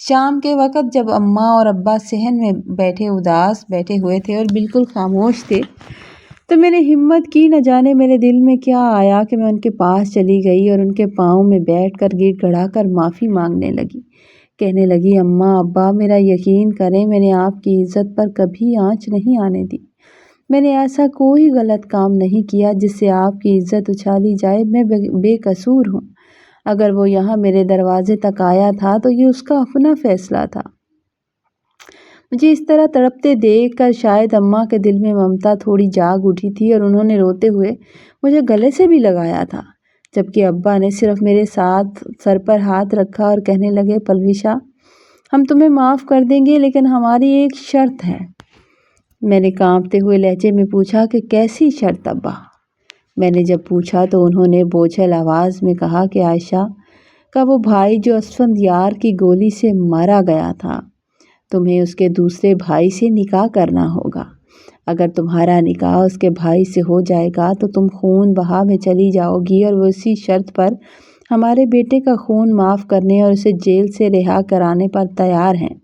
شام کے وقت جب اماں اور ابا صحن میں اداس بیٹھے ہوئے تھے اور بالکل خاموش تھے تو میں نے ہمت کی، نہ جانے میرے دل میں کیا آیا کہ میں ان کے پاس چلی گئی اور ان کے پاؤں میں بیٹھ کر گڑ گڑا کر معافی مانگنے لگی۔ کہنے لگی، اماں ابا میرا یقین کریں، میں نے آپ کی عزت پر کبھی آنچ نہیں آنے دی۔ میں نے ایسا کوئی غلط کام نہیں کیا جس سے آپ کی عزت اچھالی جائے۔ میں بے قصور ہوں۔ اگر وہ یہاں میرے دروازے تک آیا تھا تو یہ اس کا اپنا فیصلہ تھا۔ مجھے اس طرح تڑپتے دیکھ کر شاید اماں کے دل میں ممتا تھوڑی جاگ اٹھی تھی اور انہوں نے روتے ہوئے مجھے گلے سے بھی لگایا تھا، جبکہ ابا نے صرف میرے ساتھ سر پر ہاتھ رکھا اور کہنے لگے، پلوشا ہم تمہیں معاف کر دیں گے لیکن ہماری ایک شرط ہے۔ میں نے کانپتے ہوئے لہجے میں پوچھا کہ کیسی شرط ابا؟ میں نے جب پوچھا تو انہوں نے بوجھل آواز میں کہا کہ عائشہ کا وہ بھائی جو اسفندیار کی گولی سے مارا گیا تھا، تمہیں اس کے دوسرے بھائی سے نکاح کرنا ہوگا۔ اگر تمہارا نکاح اس کے بھائی سے ہو جائے گا تو تم خون بہا میں چلی جاؤ گی اور وہ اسی شرط پر ہمارے بیٹے کا خون معاف کرنے اور اسے جیل سے رہا کرانے پر تیار ہیں،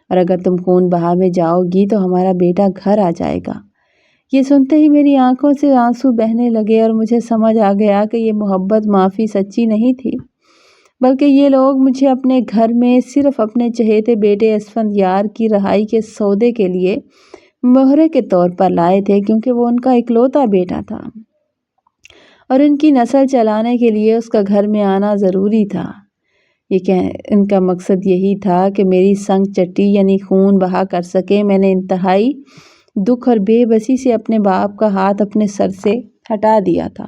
اور اگر تم خون بہا میں جاؤ گی تو ہمارا بیٹا گھر آ جائے گا۔ یہ سنتے ہی میری آنکھوں سے آنسو بہنے لگے اور مجھے سمجھ آ گیا کہ یہ محبت معافی سچی نہیں تھی، بلکہ یہ لوگ مجھے اپنے گھر میں صرف اپنے چہیتے بیٹے اسفندیار کی رہائی کے سودے کے لیے مہرے کے طور پر لائے تھے، کیونکہ وہ ان کا اکلوتا بیٹا تھا اور ان کی نسل چلانے کے لیے اس کا گھر میں آنا ضروری تھا۔ ان کا مقصد یہی تھا کہ میری سنگ چٹی یعنی خون بہا کر سکے۔ میں نے انتہائی دکھ اور بے بسی سے اپنے باپ کا ہاتھ اپنے سر سے ہٹا دیا تھا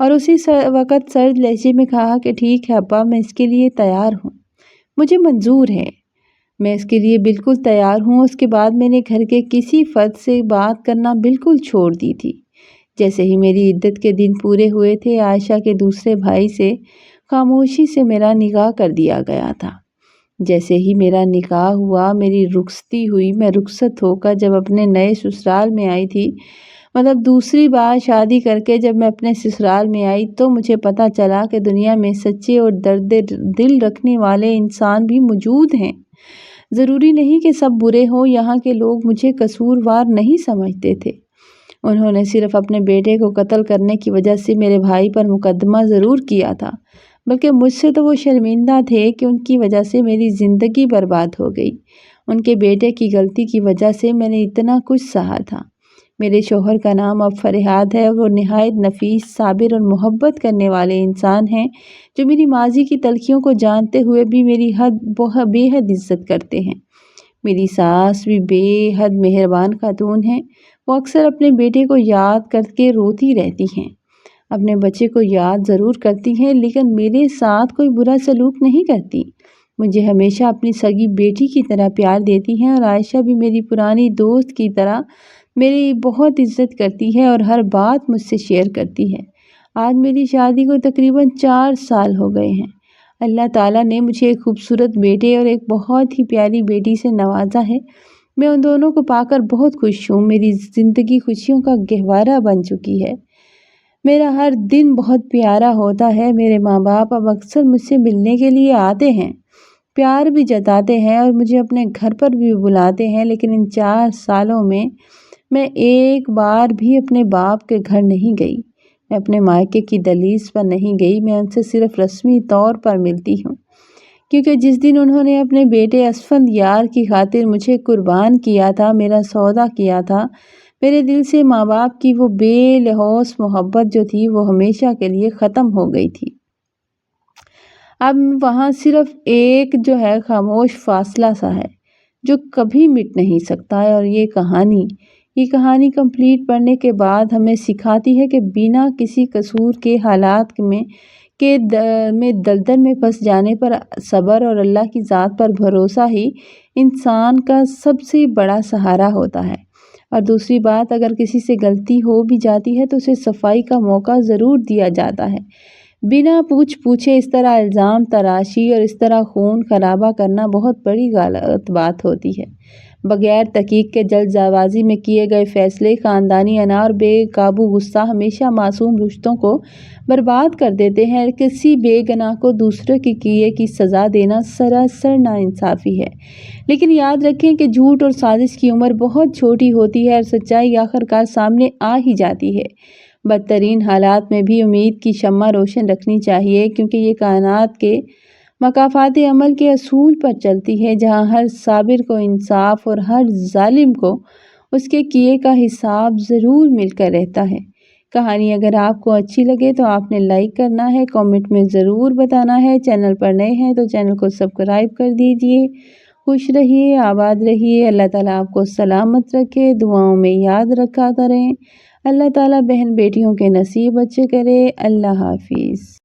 اور اسی وقت سرد لہجے میں کہا کہ ٹھیک ہے ابا، میں اس کے لیے تیار ہوں، مجھے منظور ہے، میں اس کے لیے بالکل تیار ہوں۔ اس کے بعد میں نے گھر کے کسی فرد سے بات کرنا بالکل چھوڑ دی تھی۔ جیسے ہی میری عدت کے دن پورے ہوئے تھے، عائشہ کے دوسرے بھائی سے خاموشی سے میرا نکاح کر دیا گیا تھا۔ جیسے ہی میرا نکاح ہوا، میری رخصتی ہوئی، میں رخصت ہو کر جب اپنے نئے سسرال میں آئی تھی، مطلب دوسری بار شادی کر کے جب میں اپنے سسرال میں آئی تو مجھے پتہ چلا کہ دنیا میں سچے اور درد دل رکھنے والے انسان بھی موجود ہیں۔ ضروری نہیں کہ سب برے ہوں۔ یہاں کے لوگ مجھے قصوروار نہیں سمجھتے تھے۔ انہوں نے صرف اپنے بیٹے کو قتل کرنے کی وجہ سے میرے بھائی پر مقدمہ ضرور کیا تھا، بلکہ مجھ سے تو وہ شرمندہ تھے کہ ان کی وجہ سے میری زندگی برباد ہو گئی۔ ان کے بیٹے کی غلطی کی وجہ سے میں نے اتنا کچھ سہا تھا۔ میرے شوہر کا نام اب فرحاد ہے اور وہ نہایت نفیس، صابر اور محبت کرنے والے انسان ہیں، جو میری ماضی کی تلخیوں کو جانتے ہوئے بھی میری بے حد عزت کرتے ہیں۔ میری ساس بھی بے حد مہربان خاتون ہیں۔ وہ اکثر اپنے بیٹے کو یاد کر کے روتی رہتی ہیں۔ اپنے بچے کو یاد ضرور کرتی ہیں لیکن میرے ساتھ کوئی برا سلوک نہیں کرتی۔ مجھے ہمیشہ اپنی سگی بیٹی کی طرح پیار دیتی ہیں اور عائشہ بھی میری پرانی دوست کی طرح میری بہت عزت کرتی ہے اور ہر بات مجھ سے شیئر کرتی ہے۔ آج میری شادی کو تقریباً 4 سال ہو گئے ہیں۔ اللہ تعالیٰ نے مجھے ایک خوبصورت بیٹے اور ایک بہت ہی پیاری بیٹی سے نوازا ہے۔ میں ان دونوں کو پا کر بہت خوش ہوں۔ میری زندگی خوشیوں کا گہوارہ بن چکی ہے۔ میرا ہر دن بہت پیارا ہوتا ہے۔ میرے ماں باپ اب اکثر مجھ سے ملنے کے لیے آتے ہیں، پیار بھی جتاتے ہیں اور مجھے اپنے گھر پر بھی بلاتے ہیں، لیکن ان 4 سالوں میں ایک بار بھی اپنے باپ کے گھر نہیں گئی۔ میں اپنے مائکے کی دہلیز پر نہیں گئی۔ میں ان سے صرف رسمی طور پر ملتی ہوں، کیونکہ جس دن انہوں نے اپنے بیٹے اسفندیار کی خاطر مجھے قربان کیا تھا، میرا سودا کیا تھا، میرے دل سے ماں باپ کی وہ بے لوث محبت جو تھی وہ ہمیشہ کے لیے ختم ہو گئی تھی۔ اب وہاں صرف ایک جو ہے خاموش فاصلہ سا ہے جو کبھی مٹ نہیں سکتا ہے، اور یہ کہانی کمپلیٹ پڑھنے کے بعد ہمیں سکھاتی ہے کہ بنا کسی قصور کے حالات میں دلدل میں پھنس جانے پر صبر اور اللہ کی ذات پر بھروسہ ہی انسان کا سب سے بڑا سہارا ہوتا ہے۔ اور دوسری بات، اگر کسی سے غلطی ہو بھی جاتی ہے تو اسے صفائی کا موقع ضرور دیا جاتا ہے۔ بنا پوچھے اس طرح الزام تراشی اور اس طرح خون خرابہ کرنا بہت بڑی غلط بات ہوتی ہے۔ بغیر تحقیق کے جلد بازی میں کیے گئے فیصلے، خاندانی انا اور بے قابو غصہ ہمیشہ معصوم رشتوں کو برباد کر دیتے ہیں۔ کسی بے گناہ کو دوسروں کے کیے کی سزا دینا سراسر ناانصافی ہے۔ لیکن یاد رکھیں کہ جھوٹ اور سازش کی عمر بہت چھوٹی ہوتی ہے اور سچائی آخرکار سامنے آ ہی جاتی ہے۔ بدترین حالات میں بھی امید کی شمع روشن رکھنی چاہیے، کیونکہ یہ کائنات کے مکافات عمل کے اصول پر چلتی ہے، جہاں ہر صابر کو انصاف اور ہر ظالم کو اس کے کیے کا حساب ضرور مل کر رہتا ہے۔ کہانی اگر آپ کو اچھی لگے تو آپ نے لائک کرنا ہے، کامنٹ میں ضرور بتانا ہے۔ چینل پر نئے ہیں تو چینل کو سبسکرائب کر دیجئے۔ خوش رہیے، آباد رہیے، اللہ تعالیٰ آپ کو سلامت رکھے، دعاؤں میں یاد رکھا کریں۔ اللہ تعالیٰ بہن بیٹیوں کے نصیب اچھے کرے۔ اللہ حافظ۔